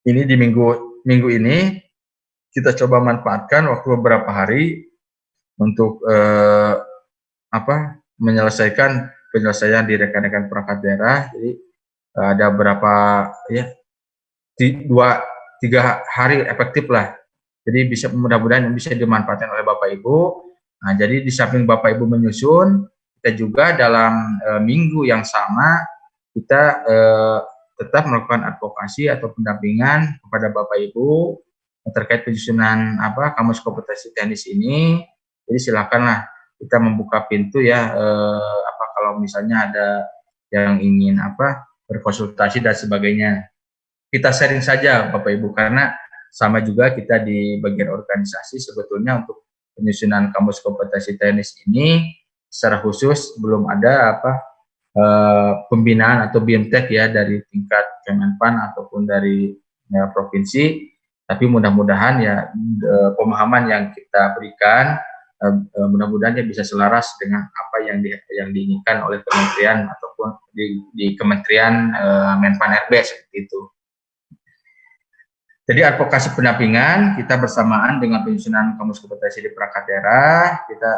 ini di minggu ini kita coba manfaatkan waktu beberapa hari untuk penyelesaian di rekan-rekan perangkat daerah. Jadi ada berapa ya, 2-3 hari efektif lah. Jadi mudah-mudahan bisa dimanfaatkan oleh Bapak Ibu. Nah, jadi di samping Bapak Ibu menyusun, kita juga dalam minggu yang sama kita tetap melakukan advokasi atau pendampingan kepada Bapak Ibu terkait penyusunan kamus kompetensi teknis ini. Jadi silakanlah kita membuka pintu ya, kalau misalnya ada yang ingin berkonsultasi dan sebagainya, kita sharing saja Bapak Ibu, karena sama juga kita di bagian organisasi sebetulnya untuk penyusunan kamus kompetensi teknis ini secara khusus belum ada pembinaan atau BIMTEK ya dari tingkat Kemenpan ataupun dari provinsi, tapi mudah-mudahan ya pemahaman yang kita berikan mudah-mudahan dia bisa selaras dengan apa yang diinginkan oleh kementerian ataupun di Kementerian Menpan RB seperti itu. Jadi advokasi pendampingan kita bersamaan dengan penyusunan kamus kompetensi di perangkat daerah, kita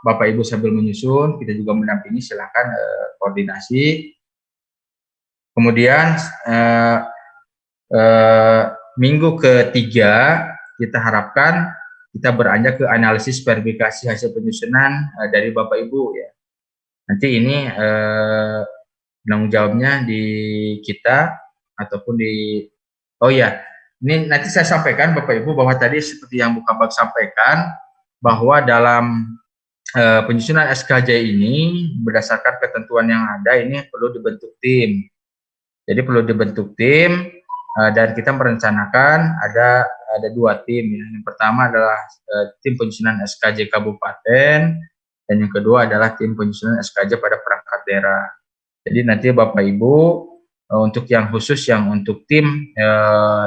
Bapak Ibu sambil menyusun, kita juga mendampingi, silakan koordinasi. Kemudian minggu ketiga kita harapkan kita beranjak ke analisis verifikasi hasil penyusunan dari Bapak Ibu ya. Nanti ini penanggung jawabnya di kita ataupun di ini nanti saya sampaikan Bapak Ibu bahwa tadi seperti yang Bu Kabag sampaikan bahwa dalam penyusunan SKJ ini berdasarkan ketentuan yang ada ini perlu dibentuk tim. Jadi perlu dibentuk tim dan kita merencanakan ada 2 tim ya. Yang pertama adalah tim penyusunan SKJ kabupaten dan yang kedua adalah tim penyusunan SKJ pada perangkat daerah. Jadi nanti Bapak Ibu untuk yang khusus yang untuk tim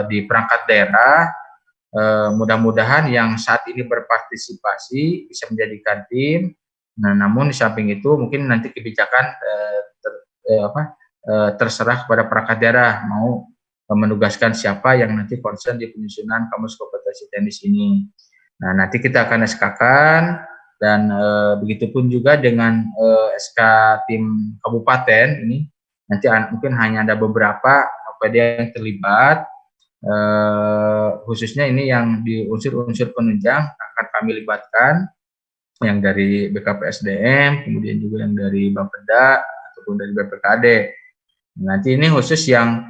di perangkat daerah, mudah-mudahan yang saat ini berpartisipasi bisa menjadikan tim. Nah, namun di samping itu mungkin nanti kebijakan terserah kepada perangkat daerah mau menugaskan siapa yang nanti concern di penyusunan kamus kompetensi teknis ini. Nah, nanti kita akan SK-kan dan begitupun juga dengan SK tim kabupaten ini. Nanti mungkin hanya ada beberapa PD yang terlibat, khususnya ini yang di unsur-unsur penunjang akan kami libatkan, yang dari BKPSDM, kemudian juga yang dari Bapeda ataupun dari BPKD. Nanti ini khusus yang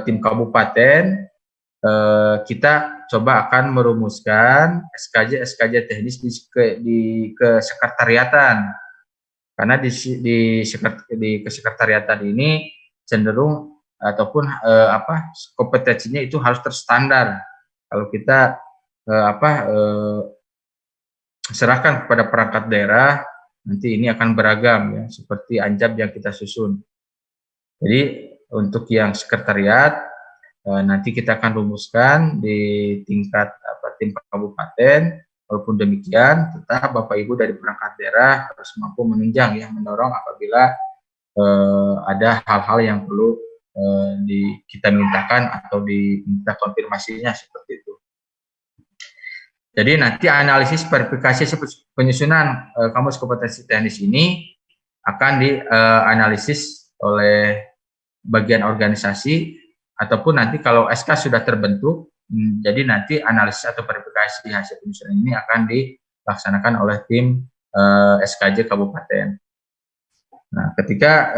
tim kabupaten, kita coba akan merumuskan SKJ teknis di kesekretariatan. Karena di kesekretariatan ini cenderung ataupun kompetensinya itu harus terstandar. Kalau kita serahkan kepada perangkat daerah, nanti ini akan beragam ya, seperti anjab yang kita susun. Jadi untuk yang sekretariat nanti kita akan rumuskan di tingkat tim kabupaten. Walaupun demikian, tetap Bapak Ibu dari perangkat daerah harus mampu menunjang ya, mendorong apabila ada hal-hal yang perlu kita mintakan atau diminta konfirmasinya seperti itu. Jadi nanti analisis verifikasi penyusunan kamus kompetensi teknis ini akan dianalisis oleh bagian organisasi ataupun nanti kalau SK sudah terbentuk. Jadi nanti analisis atau verifikasi hasil penyusunan ini akan dilaksanakan oleh tim SKJ kabupaten. Nah, ketika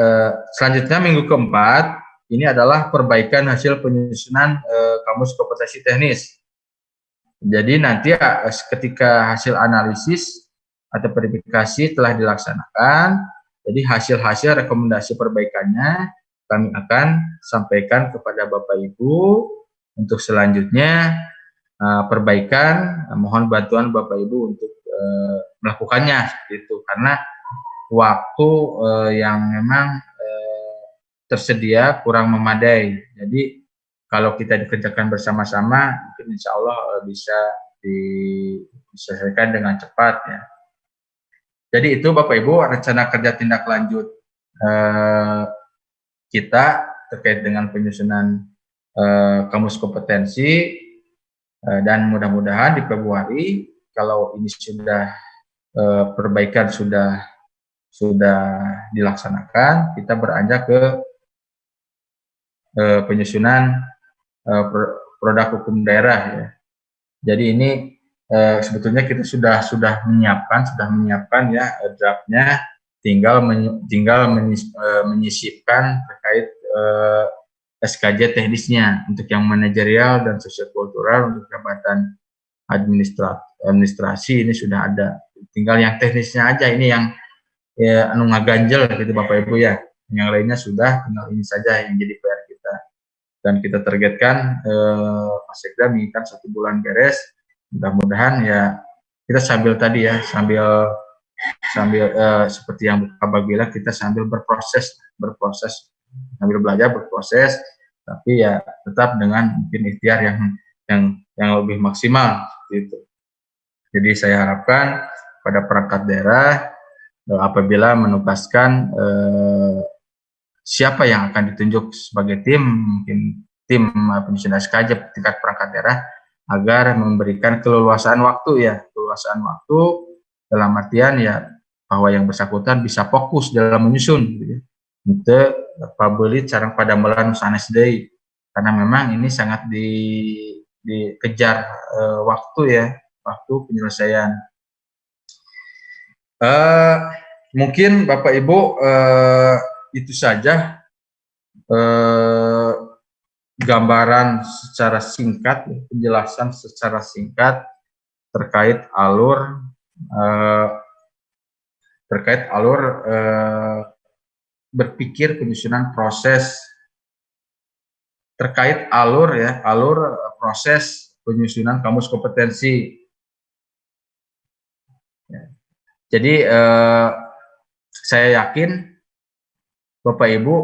selanjutnya minggu keempat ini adalah perbaikan hasil penyusunan kamus kompetensi teknis. Jadi nanti ketika hasil analisis atau verifikasi telah dilaksanakan, jadi hasil-hasil rekomendasi perbaikannya kami akan sampaikan kepada Bapak Ibu. Untuk selanjutnya perbaikan, mohon bantuan Bapak Ibu untuk melakukannya seperti itu, karena waktu yang memang tersedia kurang memadai. Jadi kalau kita dikerjakan bersama-sama, mungkin insya Allah bisa diselesaikan dengan cepat ya. Jadi itu Bapak Ibu rencana kerja tindak lanjut kita terkait dengan penyusunan kamus kompetensi, dan mudah-mudahan di Februari kalau ini sudah perbaikan sudah dilaksanakan, kita beranjak ke penyusunan produk hukum daerah ya. Jadi ini sebetulnya kita sudah menyiapkan ya draftnya, tinggal menyisipkan terkait SKJ teknisnya untuk yang manajerial dan sosiokultural. Untuk jabatan administrasi ini sudah ada, tinggal yang teknisnya aja ini yang ngaganjel gitu Bapak Ibu ya. Yang lainnya sudah, tinggal ini saja yang jadi PR kita. Dan kita targetkan Pak Sekda menginginkan 1 bulan beres. Mudah-mudahan ya kita sambil seperti yang Bapak bilang, kita sambil berproses sambil belajar berproses, tapi ya tetap dengan mungkin ikhtiar yang lebih maksimal gitu. Jadi saya harapkan pada perangkat daerah apabila menugaskan siapa yang akan ditunjuk sebagai tim, mungkin tim penyusun SKJ tingkat perangkat daerah agar memberikan keleluasaan waktu ya, keleluasaan waktu dalam artian ya bahwa yang bersangkutan bisa fokus dalam menyusun gitu ya. Untuk pabelit sareng padamelan sanes deui karena memang ini sangat dikejar waktu ya, waktu penyelesaian. Mungkin Bapak Ibu itu saja gambaran secara singkat, penjelasan secara singkat terkait alur berpikir penyusunan proses, terkait alur ya, alur proses penyusunan kamus kompetensi. Ya. Jadi saya yakin Bapak Ibu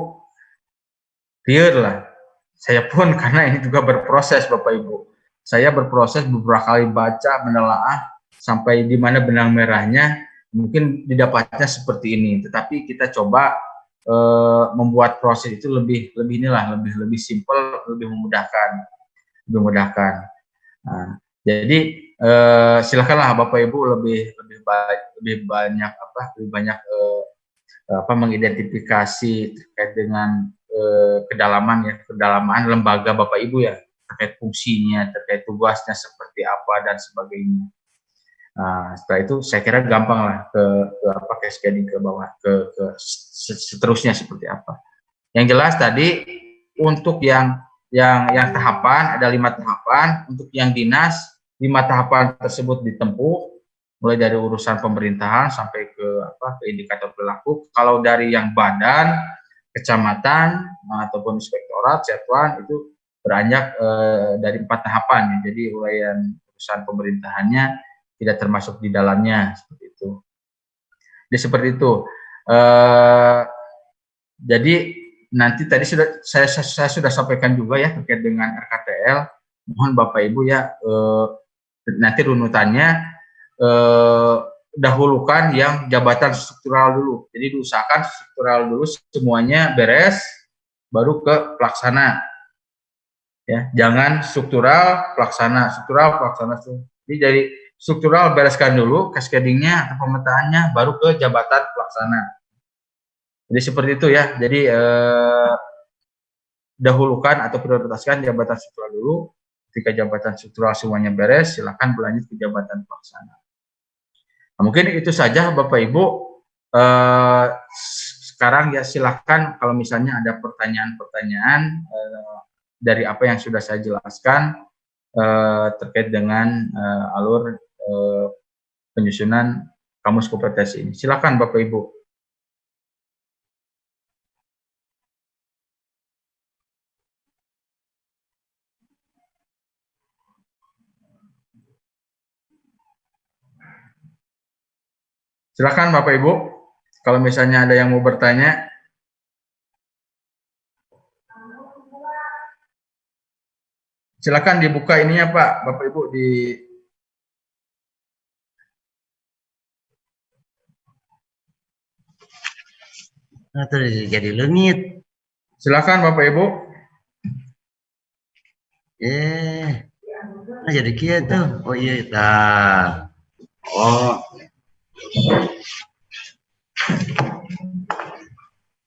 clear lah. Saya pun karena ini juga berproses Bapak Ibu. Saya berproses beberapa kali baca, menelaah sampai di mana benang merahnya mungkin didapatnya seperti ini. Tetapi kita coba membuat proses itu lebih simpel, lebih memudahkan. Nah, jadi silakanlah Bapak Ibu lebih banyak mengidentifikasi terkait dengan kedalaman lembaga Bapak Ibu ya, terkait fungsinya, terkait tugasnya seperti apa dan sebagainya. Nah, setelah itu saya kira gampang lah ke cascading ke bawah ke seterusnya seperti apa. Yang jelas tadi untuk yang tahapan ada 5 tahapan, untuk yang dinas 5 tahapan tersebut ditempuh mulai dari urusan pemerintahan sampai ke indikator perilaku. Kalau dari yang badan, kecamatan ataupun inspektorat, satuan itu beranjak dari 4 tahapan ya. Jadi uraian urusan pemerintahannya tidak termasuk di dalamnya seperti itu. Jadi seperti itu. Jadi nanti tadi saya sudah sampaikan juga ya terkait dengan RKTL. Mohon Bapak Ibu ya nanti runutannya dahulukan yang jabatan struktural dulu. Jadi diusahakan struktural dulu semuanya beres, baru ke pelaksana. Ya, jangan struktural pelaksana. Jadi dari struktural bereskan dulu, cascadingnya atau pemetaannya, baru ke jabatan pelaksana. Jadi seperti itu ya. Jadi dahulukan atau prioritaskan jabatan struktural dulu. Ketika jabatan struktural semuanya beres, silakan berlanjut ke jabatan pelaksana. Nah, mungkin itu saja Bapak Ibu. Sekarang ya silahkan kalau misalnya ada pertanyaan-pertanyaan dari apa yang sudah saya jelaskan terkait dengan alur penyusunan kamus kompetensi ini. Silakan Bapak Ibu. Silakan Bapak Ibu, kalau misalnya ada yang mau bertanya. Silakan dibuka ininya Pak, Bapak Ibu di. Terus jadi lengit. Silakan Bapak Ibu. Jadi kia tuh. Oh iya, dah. Oh.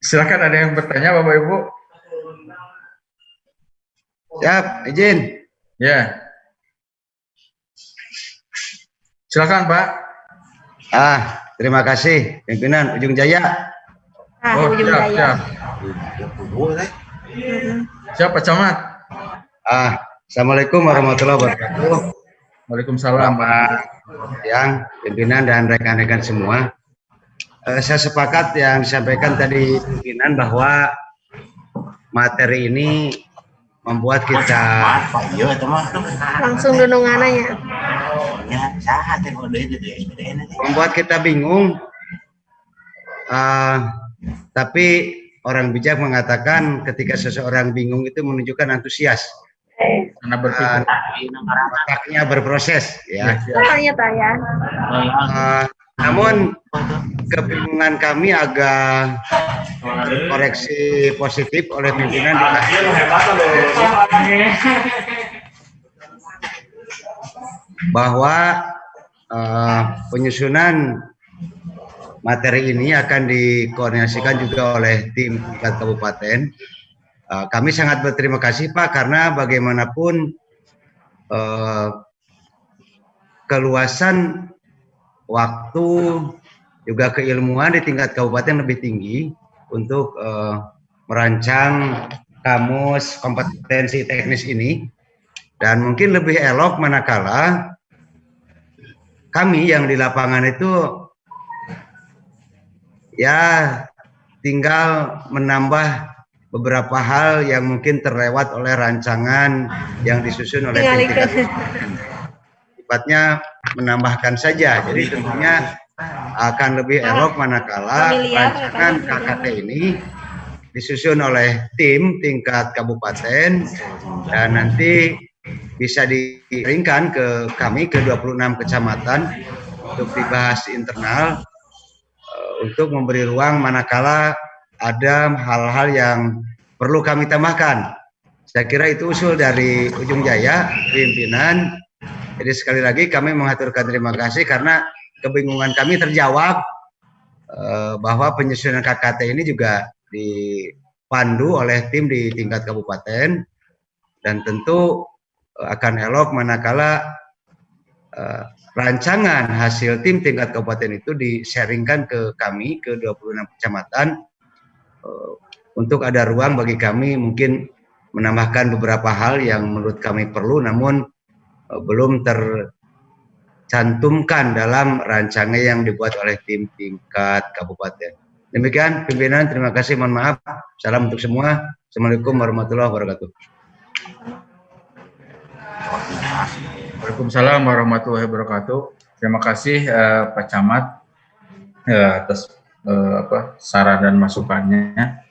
Silakan ada yang bertanya Bapak Ibu. Siap, izin. Ya. Silakan Pak. Terima kasih pimpinan Ujung Jaya. Ujung Jaya. Siap Pak Camat. Assalamualaikum warahmatullahi wabarakatuh. Waalaikumsalam Pak. Yang pimpinan dan rekan-rekan semua. Saya sepakat yang disampaikan tadi pimpinan bahwa materi ini membuat kita langsung dunungananya. Membuat kita bingung. Tapi orang bijak mengatakan ketika seseorang bingung itu menunjukkan antusias. Karena berpikir. Otaknya berproses ya. Tanya. Namun kebingungan kami agak koreksi positif oleh pimpinan bahwa penyusunan materi ini akan dikoordinasikan juga oleh tim tingkat kabupaten. Kami sangat berterima kasih Pak, karena bagaimanapun keluasan waktu juga keilmuan di tingkat kabupaten lebih tinggi untuk merancang kamus kompetensi teknis ini, dan mungkin lebih elok manakala kami yang di lapangan itu ya tinggal menambah beberapa hal yang mungkin terlewat oleh rancangan yang disusun oleh tingkat, sifatnya menambahkan saja. Jadi tentunya akan lebih elok manakala rancangan KKT ini disusun oleh tim tingkat kabupaten dan nanti bisa dikirimkan ke kami ke 26 kecamatan untuk dibahas internal, untuk memberi ruang manakala ada hal-hal yang perlu kami tambahkan. Saya kira itu usul dari Ujung Jaya, pimpinan. Jadi sekali lagi kami mengaturkan terima kasih karena kebingungan kami terjawab, bahwa penyusunan KKT ini juga dipandu oleh tim di tingkat kabupaten, dan tentu akan elok manakala rancangan hasil tim tingkat kabupaten itu di-sharingkan ke kami, ke 26 kecamatan, untuk ada ruang bagi kami mungkin menambahkan beberapa hal yang menurut kami perlu namun belum tercantumkan dalam rancangan yang dibuat oleh tim tingkat kabupaten. Demikian pimpinan, terima kasih, mohon maaf. Salam untuk semua. Assalamualaikum warahmatullahi wabarakatuh. Waalaikumsalam warahmatullahi wabarakatuh. Terima kasih Pak Camat atas saran dan masukannya.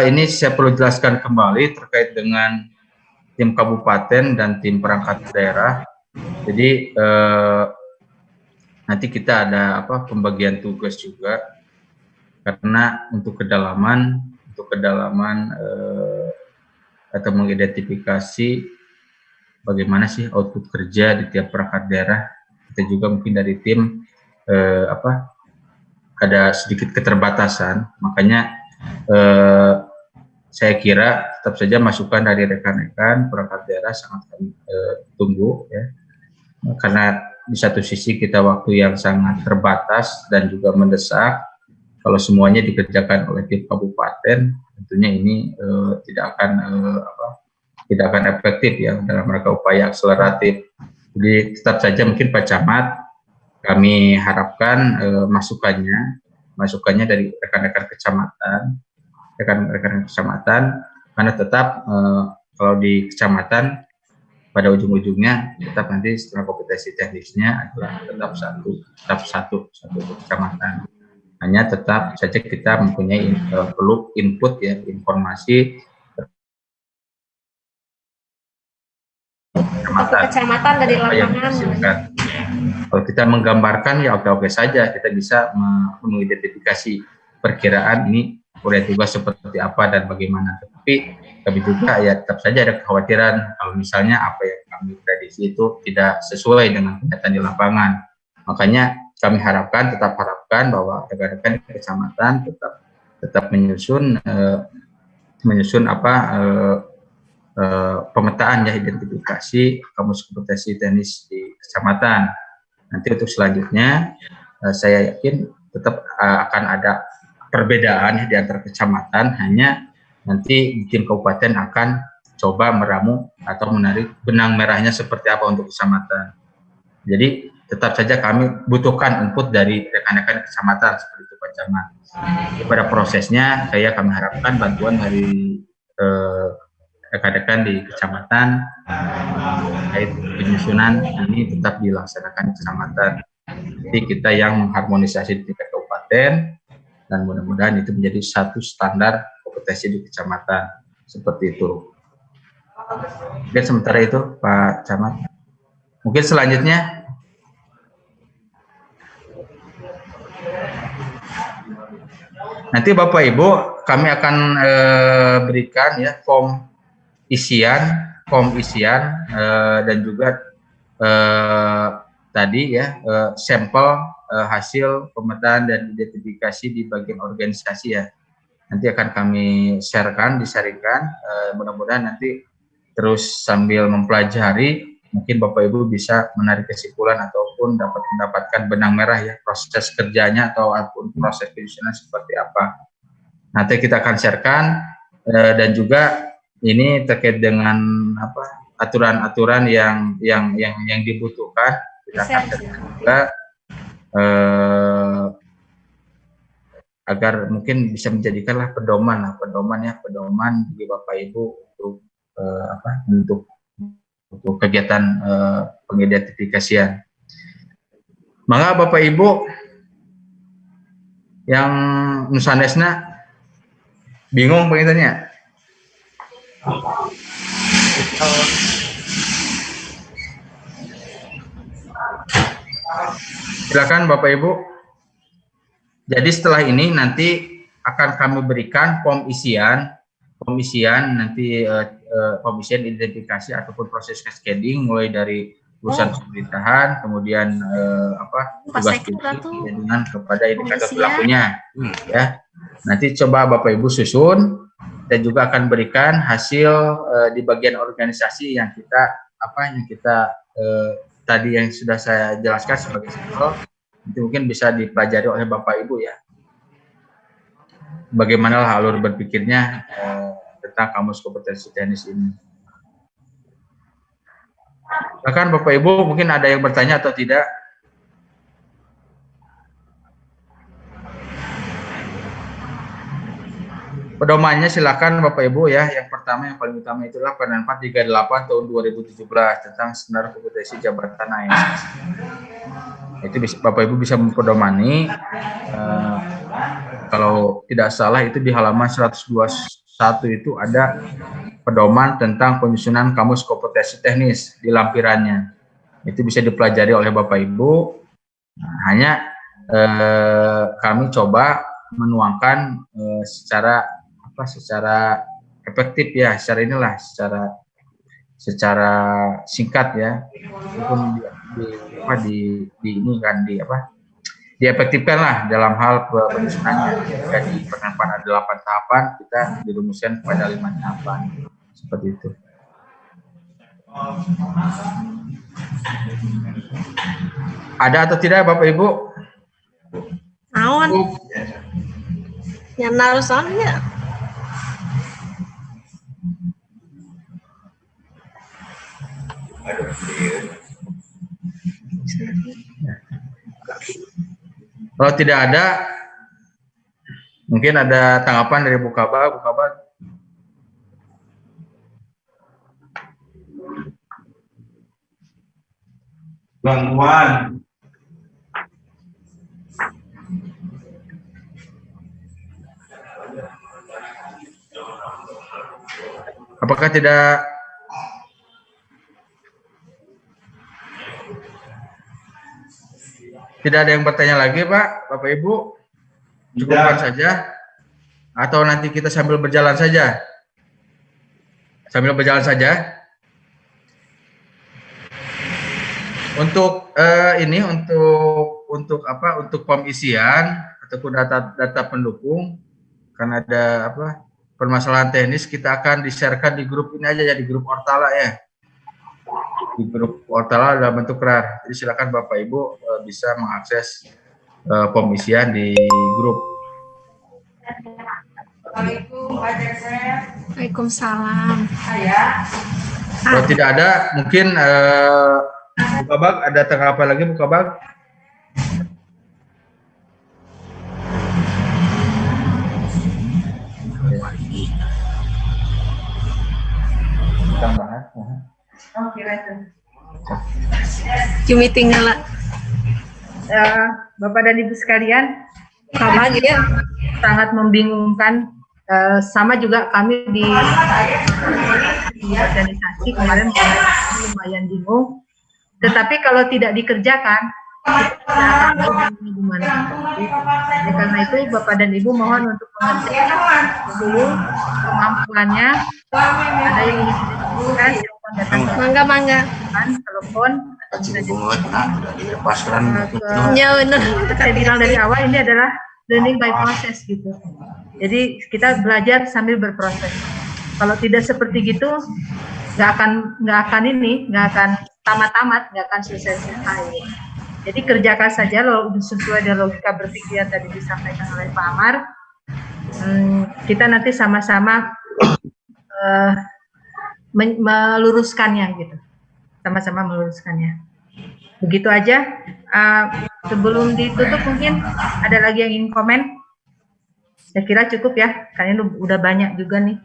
Ini saya perlu jelaskan kembali terkait dengan tim kabupaten dan tim perangkat daerah. Jadi nanti kita ada pembagian tugas juga, karena untuk kedalaman atau mengidentifikasi bagaimana sih output kerja di tiap perangkat daerah. Kita juga mungkin dari tim ada sedikit keterbatasan, makanya saya kira tetap saja masukan dari rekan-rekan perangkat daerah sangat kami tunggu ya, karena di satu sisi kita waktu yang sangat terbatas dan juga mendesak. Kalau semuanya dikerjakan oleh tim kabupaten, tentunya ini tidak akan efektif ya dalam rangka upaya akseleratif. Jadi tetap saja mungkin Pak Camat, kami harapkan masukannya dari rekan-rekan kecamatan, karena tetap kalau di kecamatan pada ujung-ujungnya tetap nanti setelah kompetensi teknisnya adalah tetap satu kecamatan. Hanya tetap saja kita mempunyai perlu input ya, informasi kecamatan dari lapangan. Kalau kita menggambarkan ya oke-oke saja, kita bisa mengidentifikasi perkiraan ini proyek tugas seperti apa dan bagaimana. Tetapi kami juga ya tetap saja ada kekhawatiran kalau misalnya apa yang kami prediksi itu tidak sesuai dengan kenyataan di lapangan. Makanya kami tetap harapkan bahwa rekan-rekan di kecamatan tetap menyusun pemetaan ya, identifikasi kamus kompetensi teknis di kecamatan. Nanti untuk selanjutnya saya yakin tetap akan ada perbedaan ya, di antara kecamatan, hanya nanti tim kabupaten akan coba meramu atau menarik benang merahnya seperti apa untuk kecamatan. Jadi tetap saja kami butuhkan input dari rekan-rekan kecamatan seperti itu Pak Camat. Pada prosesnya kami harapkan bantuan dari rekan-rekan di kecamatan terkait penyusunan ini tetap dilaksanakan di kecamatan. Jadi kita yang mengharmonisasi di tingkat kabupaten, dan mudah-mudahan itu menjadi satu standar kompetensi di kecamatan seperti itu. Mungkin sementara itu Pak Camat. Mungkin selanjutnya Nanti Bapak Ibu kami akan berikan ya form isian dan juga tadi ya sampel hasil pemetaan dan identifikasi di bagian organisasi ya. Nanti akan kami disaringkan. Mudah-mudahan nanti terus sambil mempelajari, mungkin Bapak Ibu bisa menarik kesimpulan ataupun dapat mendapatkan benang merah ya proses kerjanya ataupun proses penyusunan seperti apa. Nanti kita akan sharekan dan juga ini terkait dengan aturan-aturan yang dibutuhkan. Kita akan sharekan juga agar mungkin bisa menjadikanlah pedoman bagi Bapak Ibu untuk kegiatan pengidentifikasian. Maka Bapak Ibu yang Nusanesna bingung pengintannya. Silakan Bapak Ibu. Jadi setelah ini nanti akan kami berikan form isian nanti form isian identifikasi ataupun proses cascading mulai dari urusan pemerintahan, kemudian tugas dengan kepada indikator pelakunya ya. Nanti coba Bapak Ibu susun dan juga akan berikan hasil di bagian organisasi yang kita tadi yang sudah saya jelaskan sebagai sampel. Itu mungkin bisa dipelajari oleh Bapak Ibu ya. Bagaimana alur berpikirnya tentang kamus kompetensi teknis ini. Silakan Bapak Ibu, mungkin ada yang bertanya atau tidak? Pedomannya silakan Bapak Ibu ya. Yang pertama yang paling utama itulah Permen 438 tahun 2017 tentang standar kompetensi jabatan ASN. Itu Bapak Ibu bisa mempedomani. Kalau tidak salah itu di halaman 121 itu ada pedoman tentang penyusunan kamus kompetensi teknis di lampirannya. Itu bisa dipelajari oleh Bapak Ibu. Nah, hanya kami coba menuangkan secara efektif ya, secara singkat ya, walaupun diefektifkan lah dalam hal penyusunannya. Jika di Permen ada 8 tahapan, kita dirumuskan pada 5 tahapan seperti itu. Ada atau tidak Bapak Ibu? Naon? Yang narusannya. Kalau tidak ada, mungkin ada tanggapan dari Bu Kabag. Gangguan. Apakah tidak? Tidak ada yang bertanya lagi, Pak, Bapak Ibu? Cukupkan saja? Atau nanti kita sambil berjalan saja? Sambil berjalan saja? Untuk untuk form isian ataupun data pendukung, karena ada permasalahan teknis, kita akan di-sharekan di grup ini aja ya, di grup Ortala ya. Di grup Ortala dalam bentuk RAR. Jadi silakan Bapak Ibu bisa mengakses form isian di grup. Waalaikumsalam. Kalau tidak ada, mungkin Bu Kabag ada tanggapan lagi Bu Kabag? Tambahan. Cumi tinggal lah. Bapak dan Ibu sekalian, Sama gitu ya. sangat membingungkan. Sama juga kami di organisasi kemarin lumayan bingung. Tetapi kalau tidak dikerjakan, gimana. Jadi, karena itu Bapak dan Ibu mohon untuk mengecek dulu kemampuannya. Ada yang ingin dilakukan, silakan datang ke Mangga. telepon. Saya bilang dari awal ini adalah learning by process gitu. Jadi kita belajar sambil berproses. Kalau tidak seperti gitu, nggak akan tamat-tamat, nggak akan selesai. Jadi kerjakan saja sesuai dengan logika berpikir yang tadi disampaikan oleh Pak Amar. Kita nanti sama-sama meluruskannya gitu. Sama-sama meluruskannya. Begitu aja. Sebelum ditutup mungkin ada lagi yang ingin komen? Saya kira cukup ya, karena ini udah banyak juga nih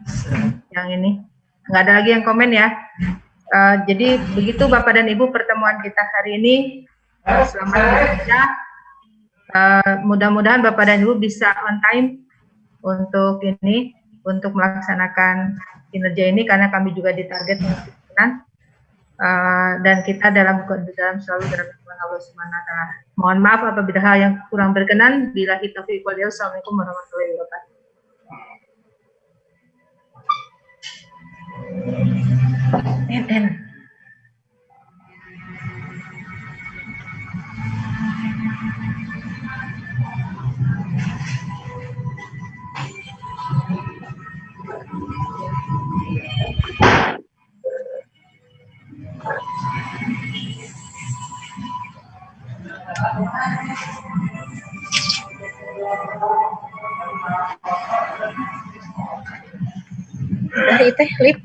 yang ini. Nggak ada lagi yang komen ya. Jadi begitu Bapak dan Ibu pertemuan kita hari ini. Selamat bekerja. Mudah-mudahan Bapak dan Ibu bisa on time untuk melaksanakan kinerja ini, karena kami juga ditarget dengan dan kita selalu dalam Tuhan Allah Subhanahu wa Ta'ala. Mohon maaf apabila hal yang kurang berkenan. Bila kita Assalamualaikum warahmatullahi wabarakatuh. Dari teh lip.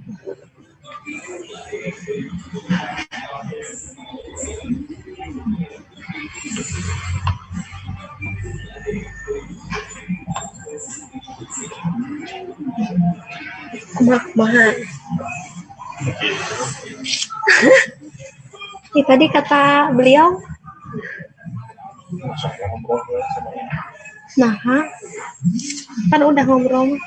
Mahal. Tadi kata beliau, nah, kan udah ngobrol.